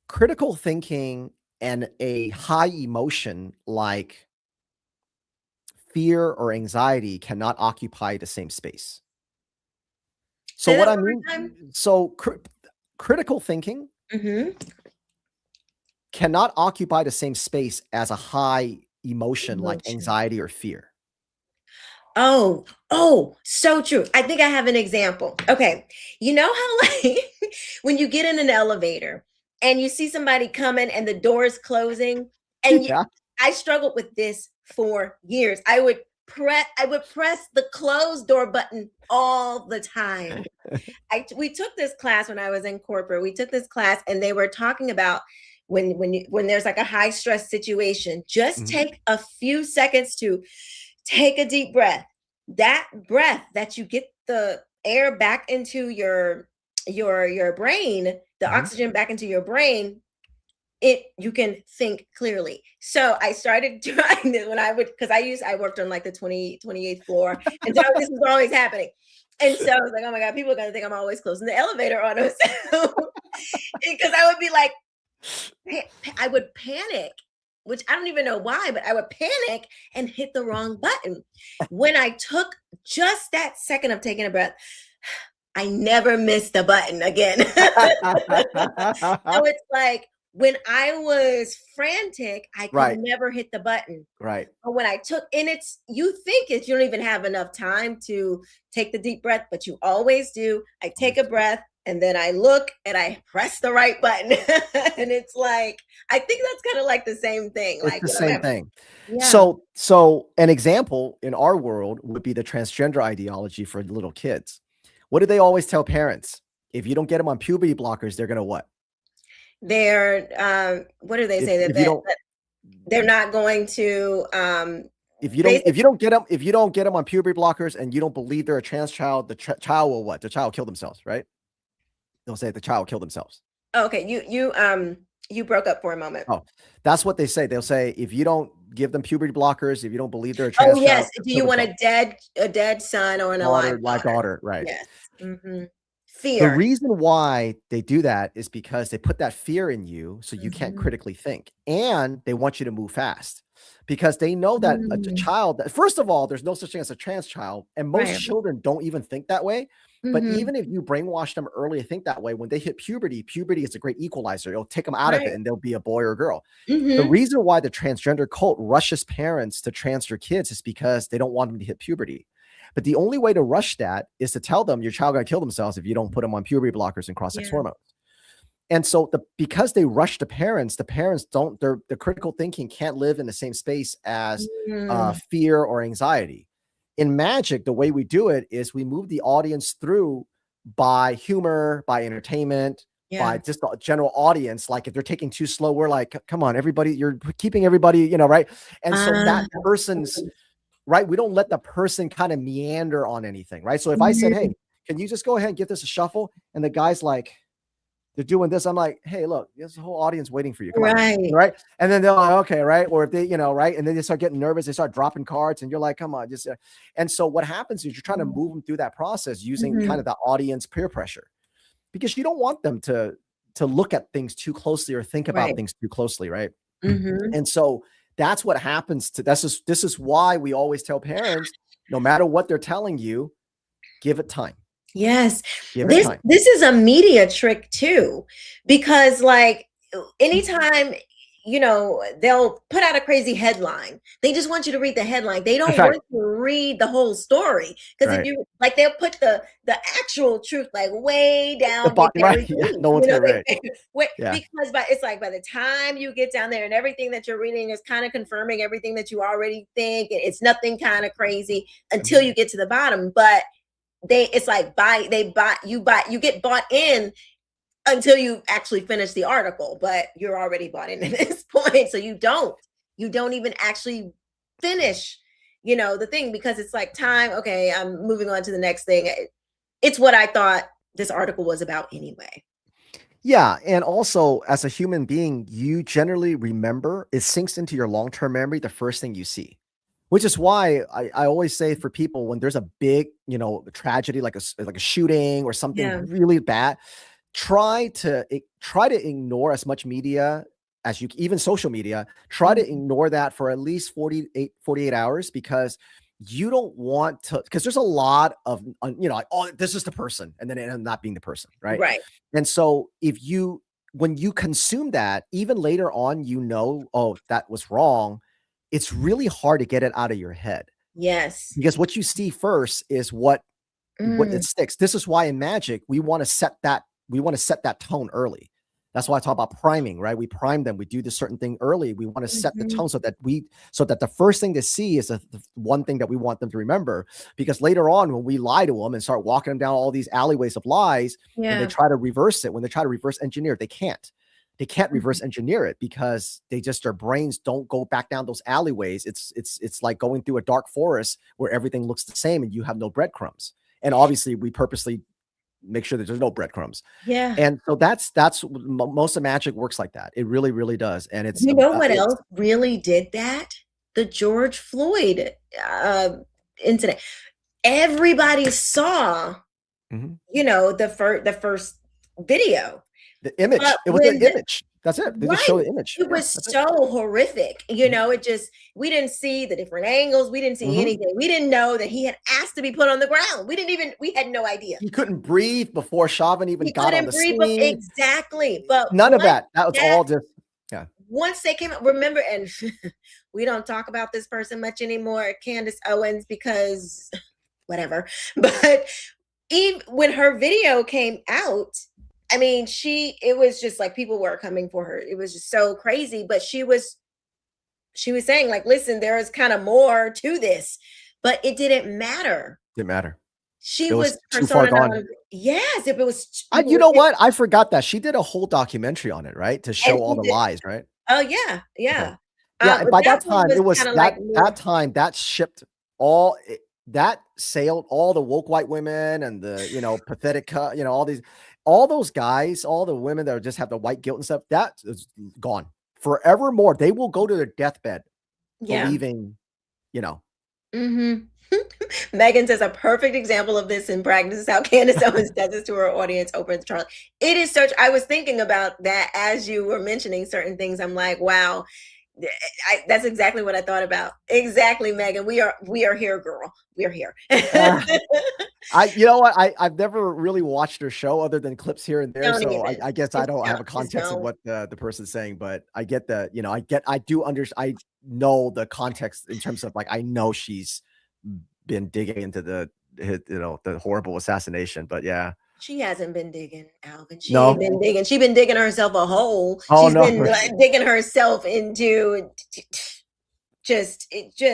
critical thinking and a high emotion like fear or anxiety cannot occupy the same space. So what I mean, so critical thinking cannot occupy the same space as a high emotion like anxiety or fear. Oh, so true. I think I have an example. Okay. You know how like when you get in an elevator and you see somebody coming and the door is closing, and I struggled with this for years. I would press the closed door button all the time. We took this class when I was in corporate. We took this class and they were talking about when there's like a high stress situation, just take a few seconds to take a deep breath. That breath that you get the air back into your brain, the oxygen back into your brain, you can think clearly. So I started trying this when I worked on like the 28th floor. And so this was always happening. And so I was like, oh my God, people are going to think I'm always closing the elevator on us. Because I would be like, I would panic, which I don't even know why, but I would panic and hit the wrong button. When I took just that second of taking a breath, I never missed a button again. So it's like, when I was frantic, I could never hit the button. Right. But when I took, and you think you don't even have enough time to take the deep breath, but you always do. I take a breath and then I look and I press the right button. And it's like, I think that's kind of like the same thing. It's the same thing. Yeah. So an example in our world would be the transgender ideology for little kids. What do they always tell parents? If you don't get them on puberty blockers, they're going to what? They're what do they say that they're not going to if you don't get them on puberty blockers and you don't believe they're a trans child, the child will what? The child will kill themselves, right? They'll say the child will kill themselves. Oh, okay, you broke up for a moment. Oh, that's what they say. They'll say if you don't give them puberty blockers, if you don't believe they're a trans child. Oh yes, do you want a dead son or an alive daughter? Right. Yes. Fear. The reason why they do that is because they put that fear in you so you can't critically think, and they want you to move fast because they know that a child, first of all, there's no such thing as a trans child, and most children don't even think that way. But even if you brainwash them early to think that way, when they hit puberty is a great equalizer. It'll take them out of it and they'll be a boy or a girl. The reason why the transgender cult rushes parents to transfer kids is because they don't want them to hit puberty. But the only way to rush that is to tell them your child going to kill themselves if you don't put them on puberty blockers and cross-sex hormones. And so because they rush the parents don't, their critical thinking can't live in the same space as fear or anxiety. In magic, the way we do it is we move the audience through by humor, by entertainment, by just the general audience. Like if they're taking too slow, we're like, come on, everybody, you're keeping everybody, right? And so that person's right. We don't let the person kind of meander on anything. Right. So if I said, hey, can you just go ahead and give this a shuffle? And the guy's like, they're doing this. I'm like, hey, look, there's a whole audience waiting for you. Come on, right. And then they're like, okay. Right. Or if they, right. And then they start getting nervous. They start dropping cards and you're like, come on, just, and so what happens is you're trying to move them through that process using kind of the audience peer pressure, because you don't want them to look at things too closely or think about things too closely. Right. And so that's what happens this is why we always tell parents, no matter what they're telling you, give it time. Yes. This is a media trick too, because like anytime they'll put out a crazy headline. They just want you to read the headline. They don't That's right. want you to read the whole story. Because if Right. you like, they'll put the actual truth like way The down, bottom, right? very Yeah, deep. no one's gonna read. Yeah. Because it's like by the time you get down there and everything that you're reading is kind of confirming everything that you already think. And it's nothing kind of crazy until you get to the bottom. But it's like you get bought in until you actually finish the article, but you're already bought in at this point. So you don't even actually finish, the thing, because it's like time. Okay, I'm moving on to the next thing. It's what I thought this article was about anyway. Yeah. And also, as a human being, you generally remember, it sinks into your long-term memory the first thing you see, which is why I always say for people, when there's a big, tragedy, like a shooting or something really bad, try to ignore as much media as you, even social media, try to ignore that for at least 48 hours, because you don't want to, because there's a lot of, like, oh, this is the person, and then it ends up not being the person. Right. Right. And so when you consume that, even later on, oh, that was wrong. It's really hard to get it out of your head. Yes. Because what you see first is what it sticks. This is why in magic, we want to set that tone early. That's why I talk about priming, right? We prime them. We do this certain thing early. We want to set the tone so that the first thing to see is the one thing that we want them to remember. Because later on, when we lie to them and start walking them down all these alleyways of lies, and they try to reverse it, when they try to reverse engineer, they can't. They can't reverse engineer it because their brains don't go back down those alleyways. It's like going through a dark forest where everything looks the same and you have no breadcrumbs. And obviously, we purposely make sure that there's no breadcrumbs. Yeah. And so that's most of magic works like that. It really, really does. And it's, what else really did that? The George Floyd incident. Everybody saw, the first video. The image. It was the image. That's it. They just show the image. It was so horrific. We didn't see the different angles. We didn't see anything. We didn't know that he had asked to be put on the ground. We had no idea. He couldn't breathe before Chauvin even got on the scene. Exactly. But none of that. That was all just, once they came out, remember, and we don't talk about this person much anymore, Candace Owens, because whatever. But even when her video came out, I mean, it was just like people were coming for her. It was just so crazy. But she was saying, like, listen, there is kind of more to this, but it didn't matter. Didn't matter. She was too far gone. Yes, if it was. You know what? I forgot that she did a whole documentary on it, right? To show all the lies, right? Oh yeah, yeah. Okay. Yeah. By that time, it was that time that shipped all that sailed all the woke white women and the pathetic, all those guys, all the women that just have the white guilt and stuff. That is gone forevermore. They will go to their deathbed believing, Megan says a perfect example of this in practice is how Candace Owens does this to her audience over at Charlotte. It is such. I was thinking about that as you were mentioning certain things. I'm like, wow, that's exactly what I thought about. Exactly, Megan. We are here, girl. We are here. I've never really watched her show other than clips here and there. So I guess I don't have a context of what the person's saying, but I get I know the context in terms of, like, I know she's been digging into the horrible assassination, but yeah. She hasn't been digging, Alvin. She's been digging herself a hole. She's been digging herself into just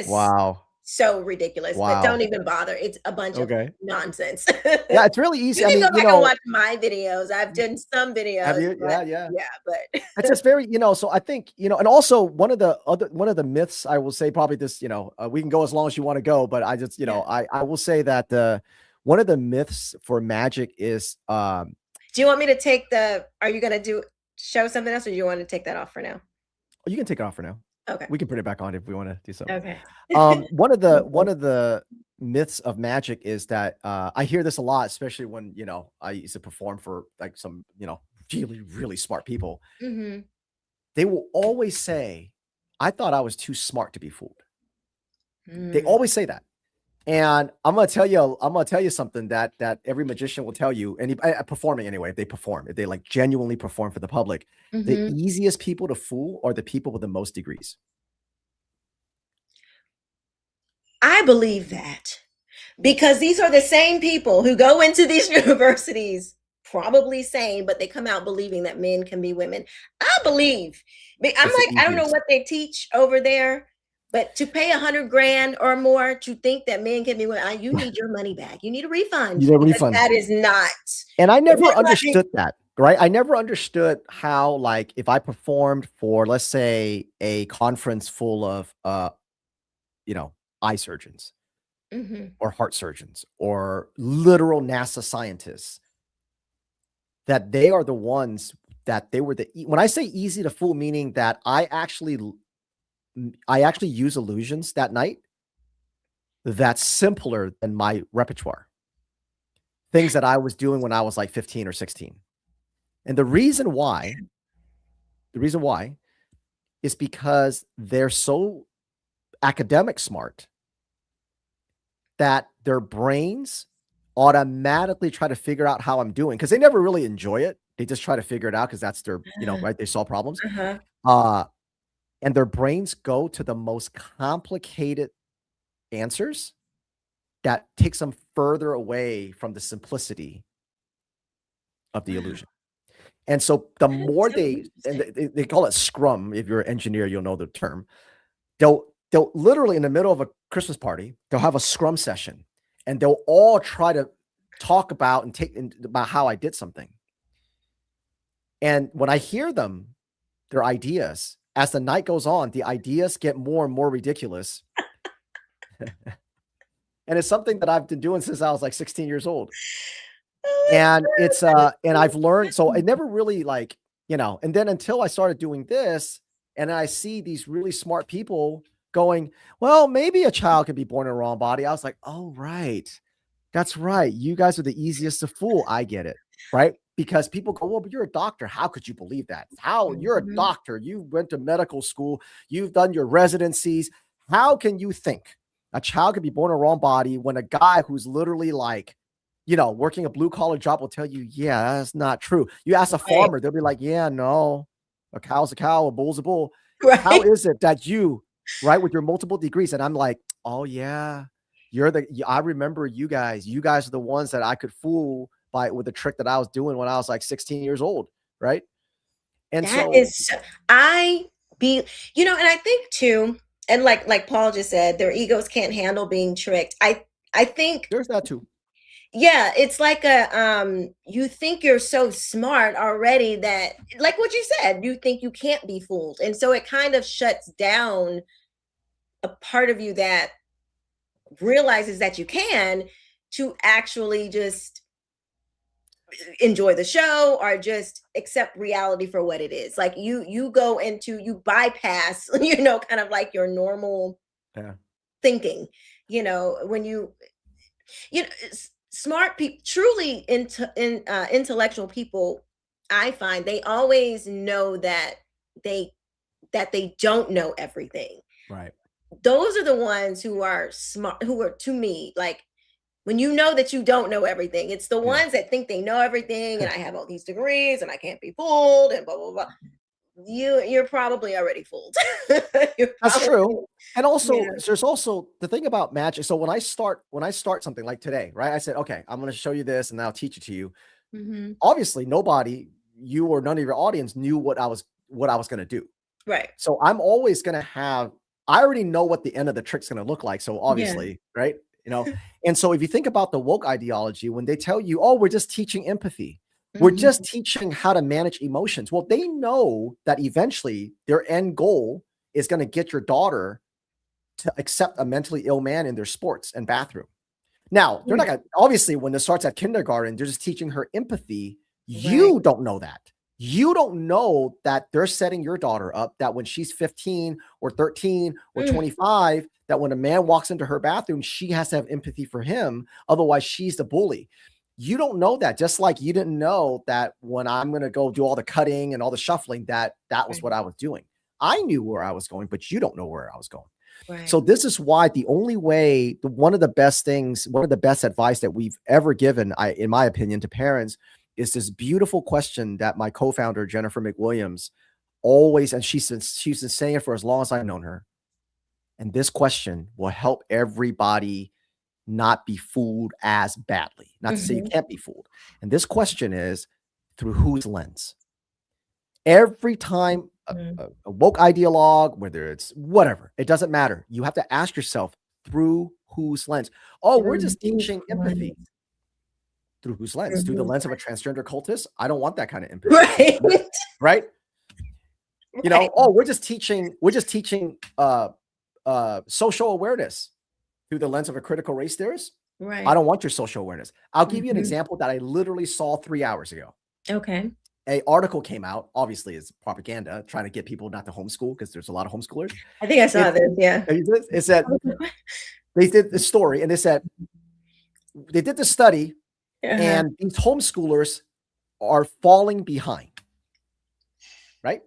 wow. So ridiculous. Wow. But don't even bother. It's a bunch of nonsense. Yeah, it's really easy. You can go back and watch my videos. I've done some videos. Have you? But, yeah. But it's just very, so I think, and also one of the myths, I will say, probably this, we can go as long as you want to go, but I just, I will say that one of the myths for magic is do you want me to take are you going to show something else, or do you want to take that off for now? You can take it off for now. Okay. We can put it back on if we want to do something. Okay. One of the myths of magic is that I hear this a lot, especially when I used to perform for, like, some really, really smart people. Mm-hmm. They will always say, "I thought I was too smart to be fooled." They always say that. And I'm gonna tell you something that every magician will tell you, and performing anyway, if they like genuinely perform for the public, the Mhm. easiest people to fool are the people with the most degrees. I believe that because these are the same people who go into these universities probably sane, but they come out believing that men can be women. I believe. I'm It's the like, I don't know easiest. what they teach over there, but to pay 100 grand or more to think that men can be women, you need your money back. You need a refund You get a because refund. that is not. And I never That's like, understood that, right? I never understood how, like, if I performed for, let's say, a conference full of, eye surgeons mhm. or heart surgeons or literal NASA scientists, that they are the ones that they were when I say easy to fool, meaning that I actually use illusions that night that's simpler than my repertoire. Things that I was doing when I was like 15 or 16. And the reason why is because they're so academic smart that their brains automatically try to figure out how I'm doing because they never really enjoy it. They just try to figure it out because that's their, right? They solve problems. Uh-huh. Uh, and their brains go to the most complicated answers that takes them further away from the simplicity of the Wow. illusion. And so the That's more so and interesting. they call it scrum. If you're an engineer, you'll know the term. They'll literally in the middle of a Christmas party, they'll have a scrum session and they'll all try to talk about about how I did something. And when I hear them, their ideas, as the night goes on, the ideas get more and more ridiculous. And it's something that I've been doing since I was like 16 years old. Oh my And God, it's that is and so I've learned, so I fun. never really like, and then until I started doing this and I see these really smart people going, well, maybe a child could be born in a wrong body. I was like, oh, right. That's right. You guys are the easiest to fool. I get it. Right. Because people go, well, but you're a doctor. How could you believe that? How you're a Mhm. doctor? You went to medical school. You've done your residencies. How can you think a child could be born in a wrong body when a guy who's literally like, working a blue collar job will tell you, yeah, that's not true. You ask a Right. farmer, they'll be like, yeah, no, a cow's a cow, a bull's a bull. How Right. is it that you, right, with your multiple degrees? And I'm like, oh, yeah, I remember you guys. You guys are the ones that I could fool with the trick that I was doing when I was like 16 years old. Right. And That so is I be and I think too, and like Paul just said, their egos can't handle being tricked. I think, there's that too. yeah, it's like you think you're so smart already that, like what you said, you think you can't be fooled. And so it kind of shuts down a part of you that realizes that you can, to actually just enjoy the show or just accept reality for what it is. Like you bypass, kind of like your normal Yeah. thinking, when smart people, truly intellectual people, I find they always know they they don't know everything. Right. Those are the ones who are smart, who are, to me, like, when you know that you don't know everything. It's the Yeah. ones that think they know everything, and I have all these degrees and I can't be fooled and blah blah blah. You're probably already fooled. You're That's true. probably, And yeah. also, there's also the thing about magic. So when I start something like today, right? I said, okay, I'm going to show you this and then I'll teach it to you. Mhm. Obviously, nobody, you or none of your audience knew what I was going to do. Right. So I'm always going to I already know what the end of the trick's going to look like. So Yeah. obviously, right? And so if you think about the woke ideology, when they tell you, oh, we're just teaching empathy, we're just Mhm. teaching how to manage emotions. Well, they know that eventually their end goal is going to get your daughter to accept a mentally ill man in their sports and bathroom. Now, they're not Yeah. going to, obviously, when it starts at kindergarten, they're just teaching her empathy. Right. You don't know that. You don't know that they're setting your daughter up that when she's 15 or 13 or Mm. 25, that when a man walks into her bathroom, she has to have empathy for him. Otherwise, she's the bully. You don't know that. Just like you didn't know that when I'm going to go do all the cutting and all the shuffling, that was Right. what I was doing. I knew where I was going, but you don't know where I was going. Right. So this is why the only way, one of the best things, one of the best advice that we've ever given, in my opinion, to parents is this beautiful question that my co-founder, Jennifer McWilliams, always, and she's been saying it for as long as I've known her. And this question will help everybody not be fooled as badly. Not to say you can't be fooled. And this question is, through whose lens? Every time a woke ideologue, whether it's whatever, it doesn't matter. You have to ask yourself, through whose lens? Oh, we're just teaching empathy. Through whose lens? Through the lens of a transgender cultist? I don't want that kind of empathy. Right. Right? You know, oh, we're just teaching social awareness through the lens of a critical race theorist. Right. I don't want your social awareness. I'll give you an example that I literally saw 3 hours ago. Okay. An article came out, obviously it's propaganda, trying to get people not to homeschool because there's a lot of homeschoolers. I think I saw this. Yeah. It said they did the story and they said they did the study and these homeschoolers are falling behind. Right?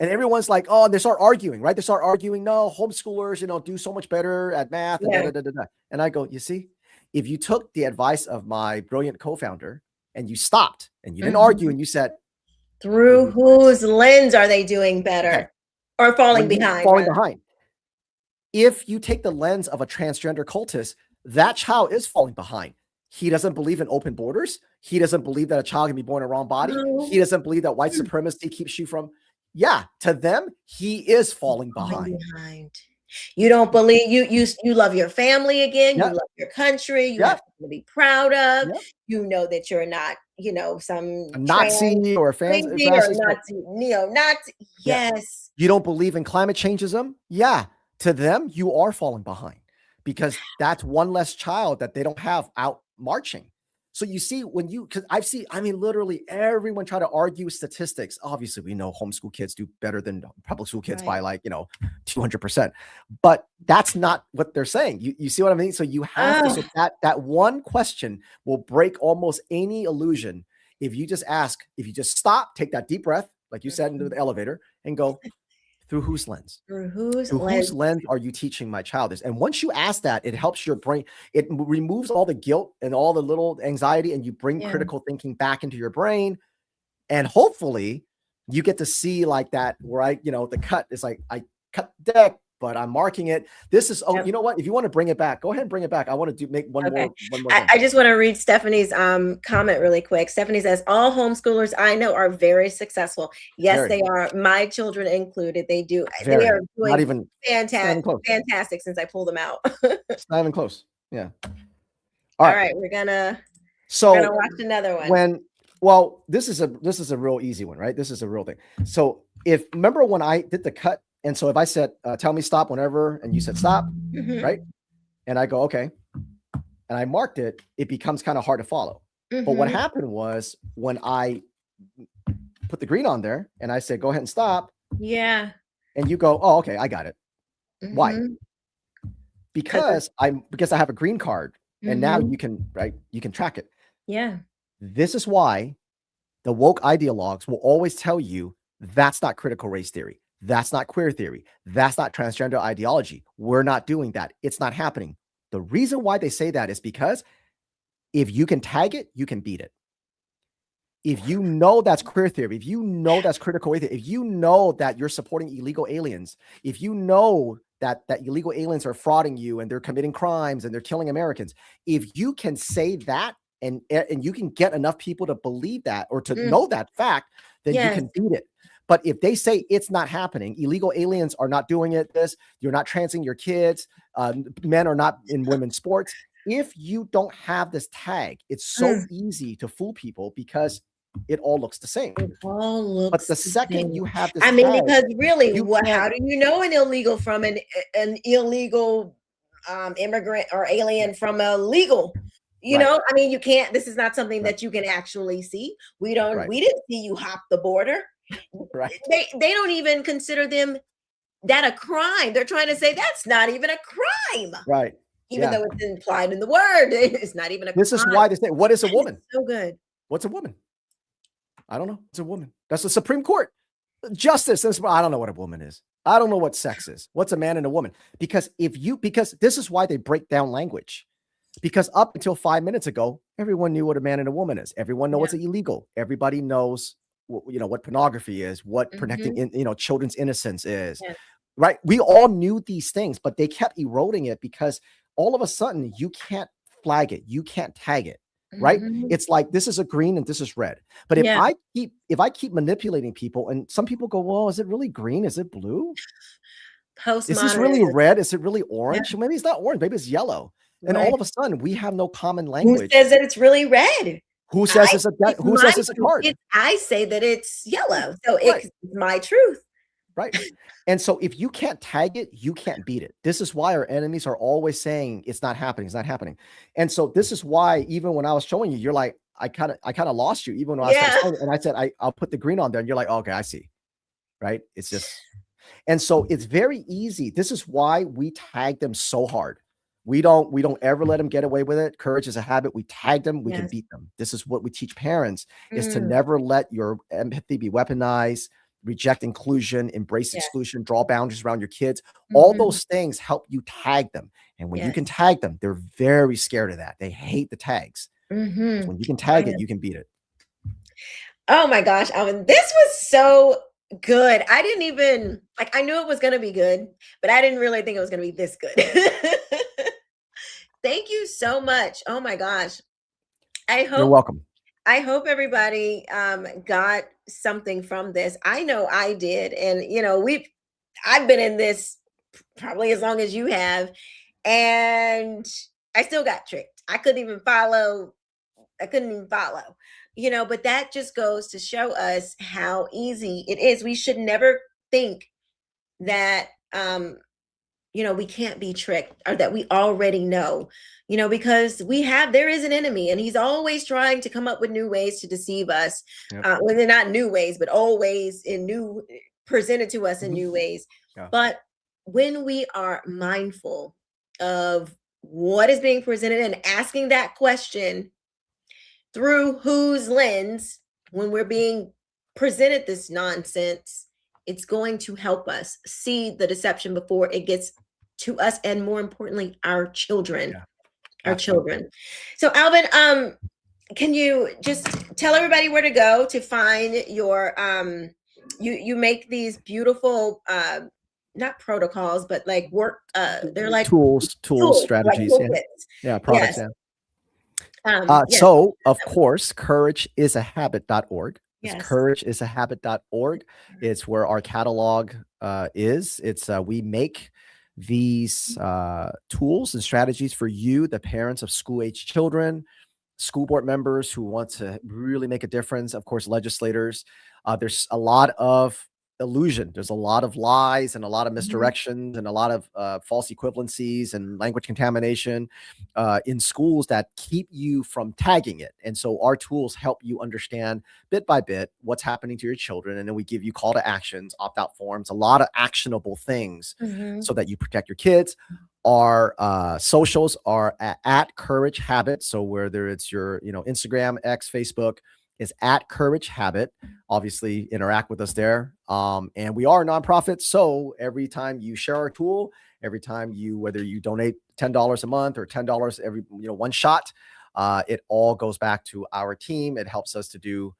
And everyone's like, oh, they start arguing, right? They start arguing, no, homeschoolers, you know, do so much better at math. And I go, you see, if you took the advice of my brilliant co-founder and you stopped and you didn't argue and you said, through whose lens are they doing better or falling behind? Falling behind. If you take the lens of a transgender cultist, that child is falling behind. He doesn't believe in open borders. He doesn't believe that a child can be born in the wrong body. No. He doesn't believe that white supremacy keeps you from. Yeah, to them, he is falling behind. You don't believe you love your family again. You love your country. You have something to be proud of. You know that you're not, you know, some Nazi or Nazi. Neo-Nazi. Yes. You don't believe in climate changeism. Yeah, to them, you are falling behind because that's one less child that they don't have out marching. So you see, because I mean, literally everyone try to argue statistics. Obviously, we know homeschool kids do better than public school kids by 200%. But that's not what they're saying. You see what I mean? So you have to, so that one question will break almost any illusion. If you just stop, take that deep breath, like you said into the elevator, and go, through whose lens? Through whose lens are you teaching my child this? And once you ask that, it helps your brain. It removes all the guilt and all the little anxiety, and you bring critical thinking back into your brain. And hopefully you get to see like that, where the cut is like, I cut the deck, but I'm marking it. This is, you know what? If you want to bring it back, go ahead and bring it back. I want to make one more. I just want to read Stephanie's comment really quick. Stephanie says, all homeschoolers I know are very successful. Yes, they are. My children included. They do. They are doing not even fantastic since I pulled them out. It's not even close. Yeah. All right. We're gonna watch another one. This is a real easy one, right? This is a real thing. So remember when I did the cut, and so if I said, tell me stop whenever, and you said stop, right? And I go, okay. And I marked it, it becomes kind of hard to follow. But what happened was when I put the green on there and I said, go ahead and stop. Yeah. And you go, oh, okay, I got it. Why? Because I have a green card and now you can track it. Yeah. This is why the woke ideologues will always tell you that's not critical race theory. That's not queer theory. That's not transgender ideology. We're not doing that. It's not happening. The reason why they say that is because if you can tag it, you can beat it. If you know that's queer theory, if you know that's critical race theory, if you know that you're supporting illegal aliens, if you know that illegal aliens are frauding you and they're committing crimes and they're killing Americans, if you can say that and you can get enough people to believe that or to know that fact, then you can beat it. But if they say it's not happening, illegal aliens are not doing it, you're not transing your kids, men are not in women's sports. If you don't have this tag, it's so easy to fool people because it all looks the same. It all looks but the second you have this tag, because really, how do you know an illegal from an illegal immigrant or alien from a legal? You know, I mean, you can't, this is not something that you can actually see. We didn't see you hop the border. Right. They don't even consider that a crime. They're trying to say that's not even a crime. Right. Even though it's implied in the word, it's not even a crime. This is why they say, what is a woman? So good. What's a woman? I don't know. It's a woman. That's the Supreme Court. Justice. I don't know what a woman is. I don't know what sex is. What's a man and a woman? Because because this is why they break down language. Because up until 5 minutes ago, everyone knew what a man and a woman is. Everyone knows what's illegal. Everybody knows what pornography is, what protecting children's innocence is. Yes. Right? We all knew these things, but they kept eroding it because all of a sudden you can't flag it, you can't tag it. Right? It's like this is a green and this is red. But if I keep manipulating people, and some people go, well, is it really green? Is it blue? Is this really red? Is it really orange? Maybe it's not orange, maybe it's yellow. And all of a sudden we have no common language. Who says that it's really red? Who says it's a card? I say that it's yellow. So it's my truth. Right. And so if you can't tag it, you can't beat it. This is why our enemies are always saying it's not happening. It's not happening. And so this is why, even when I was showing you, you're like, I kind of lost you, even when I started showing it. And I said, I'll put the green on there. And you're like, okay, I see. Right. It's just, and so it's very easy. This is why we tag them so hard. We don't ever let them get away with it. Courage is a habit. We tag them. We can beat them. This is what we teach parents is to never let your empathy be weaponized. Reject inclusion, embrace exclusion, draw boundaries around your kids. All those things help you tag them. And when you can tag them, they're very scared of that. They hate the tags. When you can tag it, you can beat it. Oh my gosh, Alvin, this was so good. I didn't even, I knew it was going to be good, but I didn't really think it was going to be this good. Thank you so much. Oh my gosh. You're welcome. I hope everybody got something from this. I know I did. And, I've been in this probably as long as you have. And I still got tricked. I couldn't even follow. But that just goes to show us how easy it is. We should never think that, we can't be tricked, or that we already know, because there is an enemy, and he's always trying to come up with new ways to deceive us. When they're not new ways, but always presented to us in new ways. But when we are mindful of what is being presented and asking that question through whose lens, when we're being presented this nonsense, it's going to help us see the deception before it gets to us, and more importantly, our children. So Alvin, can you just tell everybody where to go to find your you make these beautiful not protocols, but work they're like tools, strategies, products. So of course, courageisahabit.org. Courageisahabit.org. It's where our catalog is. It's we make these tools and strategies for you, the parents of school-age children, school board members who want to really make a difference, of course, legislators. There's a lot of illusion. There's a lot of lies and a lot of misdirections and a lot of false equivalencies and language contamination in schools that keep you from tagging it. And so our tools help you understand bit by bit what's happening to your children. And then we give you call to actions, opt-out forms, a lot of actionable things so that you protect your kids. Our socials are at Courage Habit. So whether it's your, Instagram, X, Facebook, is at Courage Habit. Obviously interact with us there. And we are a nonprofit. So every time you share our tool, every time whether you donate $10 a month or $10 every, one shot, it all goes back to our team. It helps us to do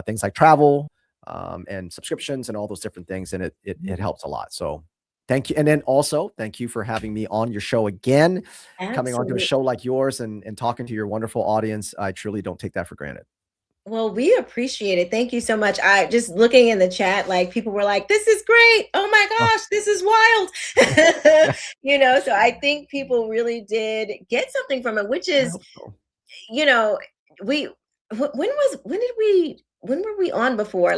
things like travel and subscriptions and all those different things. And it helps a lot. So thank you. And then also thank you for having me on your show again. Absolutely. Coming onto a show like yours and talking to your wonderful audience. I truly don't take that for granted. Well, we appreciate it. Thank you so much. I just looking in the chat, people were like, this is great. Oh my gosh, this is wild. So I think people really did get something from it, which is, when were we on before?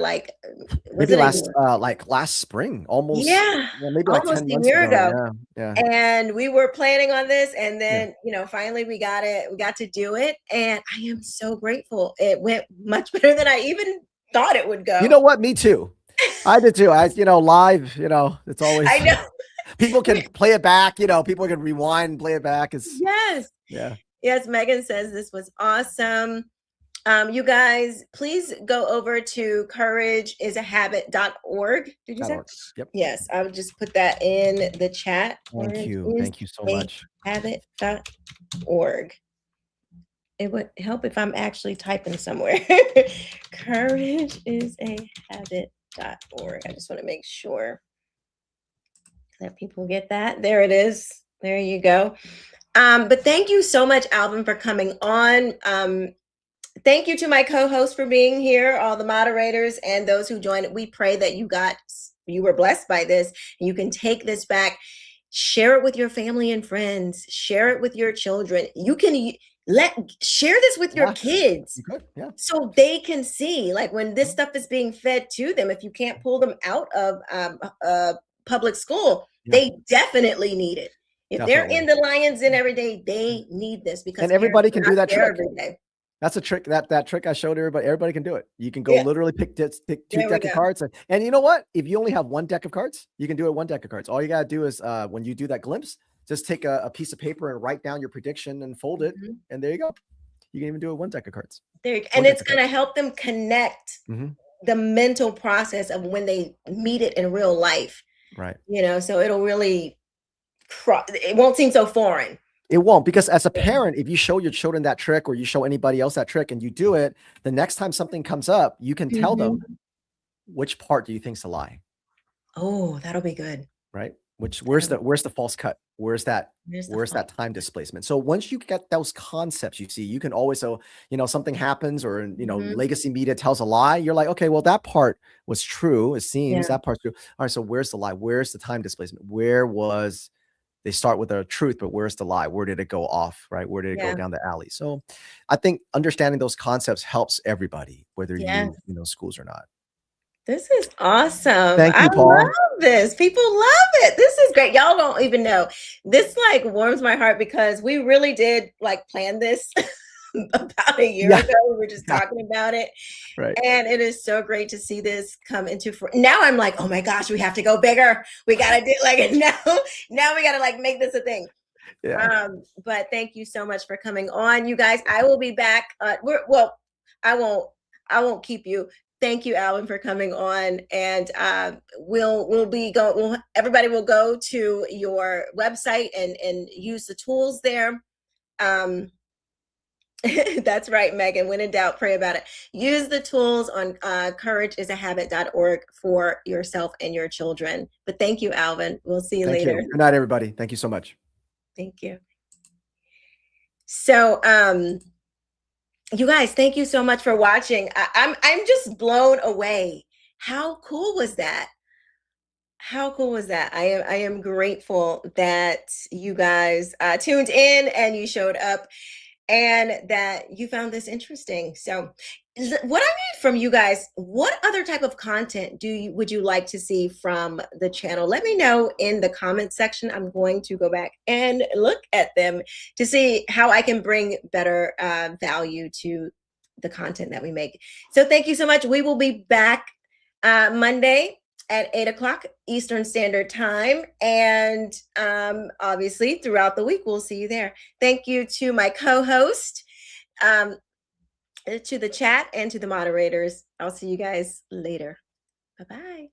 Maybe last spring, almost. Maybe almost 10 months ago. Yeah. And we were planning on this, and then finally we got it. We got to do it, and I am so grateful. It went much better than I even thought it would go. You know what? Me too. I did too. Live. It's always. I know. People can play it back. People can rewind and play it back. Yes. Megan says this was awesome. You guys, please go over to courageisahabit.org. Did you say? Yep. Yes, I would just put that in the chat. Thank you. Thank you so much. Habit.org. It would help if I'm actually typing somewhere. Courageisahabit.org. I just want to make sure that people get that. There it is. There you go. But thank you so much, Alvin, for coming on. Thank you to my co-hosts for being here, all the moderators and those who joined. We pray that you were blessed by this, and you can take this back, share it with your family and friends, share it with your children. You can share this with your kids, so they can see, like, when this stuff is being fed to them. If you can't pull them out of public school, they definitely need it. If they're in the Lions Den every day, they need this, because everybody can do that trick every day. That's a trick. That trick I showed everybody. Everybody can do it. You can go literally pick two deck of cards, and you know what? If you only have one deck of cards, you can do it one deck of cards. All you gotta do is when you do that glimpse, just take a piece of paper and write down your prediction and fold it, and there you go. You can even do it one deck of cards. And it's gonna help them connect the mental process of when they meet it in real life. Right. So it'll really it won't seem so foreign. It won't, because as a parent, if you show your children that trick, or you show anybody else that trick and you do it, the next time something comes up, you can tell them, which part do you think's a lie? Oh, that'll be good. Right. Where's the false cut? Where's that time displacement? So once you get those concepts, you see, you can always, something happens, or, legacy media tells a lie. You're like, okay, well, that part was true. It seems that part's true. All right. So where's the lie? Where's the time displacement? They start with a truth, but where's the lie? Where did it go off? Right? Where did it go down the alley? So I think understanding those concepts helps everybody, whether you schools or not. This is awesome. Thank you, Paul. I love this. People love it. This is great. Y'all don't even know. This warms my heart, because we really did plan this about a year ago. We were just talking about it. Right. And it is so great to see this come into now I'm like, oh my gosh, we have to go bigger. We got to do now we got to make this a thing. Yeah. But thank you so much for coming on, you guys. I will be back. I won't keep you. Thank you, Alvin, for coming on. And everybody will go to your website and use the tools there. That's right, Megan. When in doubt, pray about it. Use the tools on courageisahabit.org for yourself and your children. But thank you, Alvin. We'll see you later. Good night, everybody. Thank you so much. Thank you. So, you guys, thank you so much for watching. I'm just blown away. How cool was that? How cool was that? I am grateful that you guys tuned in and you showed up, and that you found this interesting. So what I need from you guys, what other type of content would you like to see from the channel? Let me know in the comment section. I'm going to go back and look at them to see how I can bring better value to the content that we make. So thank you so much. We will be back Monday at 8 o'clock Eastern Standard Time. And obviously throughout the week, we'll see you there. Thank you to my co-host, to the chat, and to the moderators. I'll see you guys later. Bye-bye.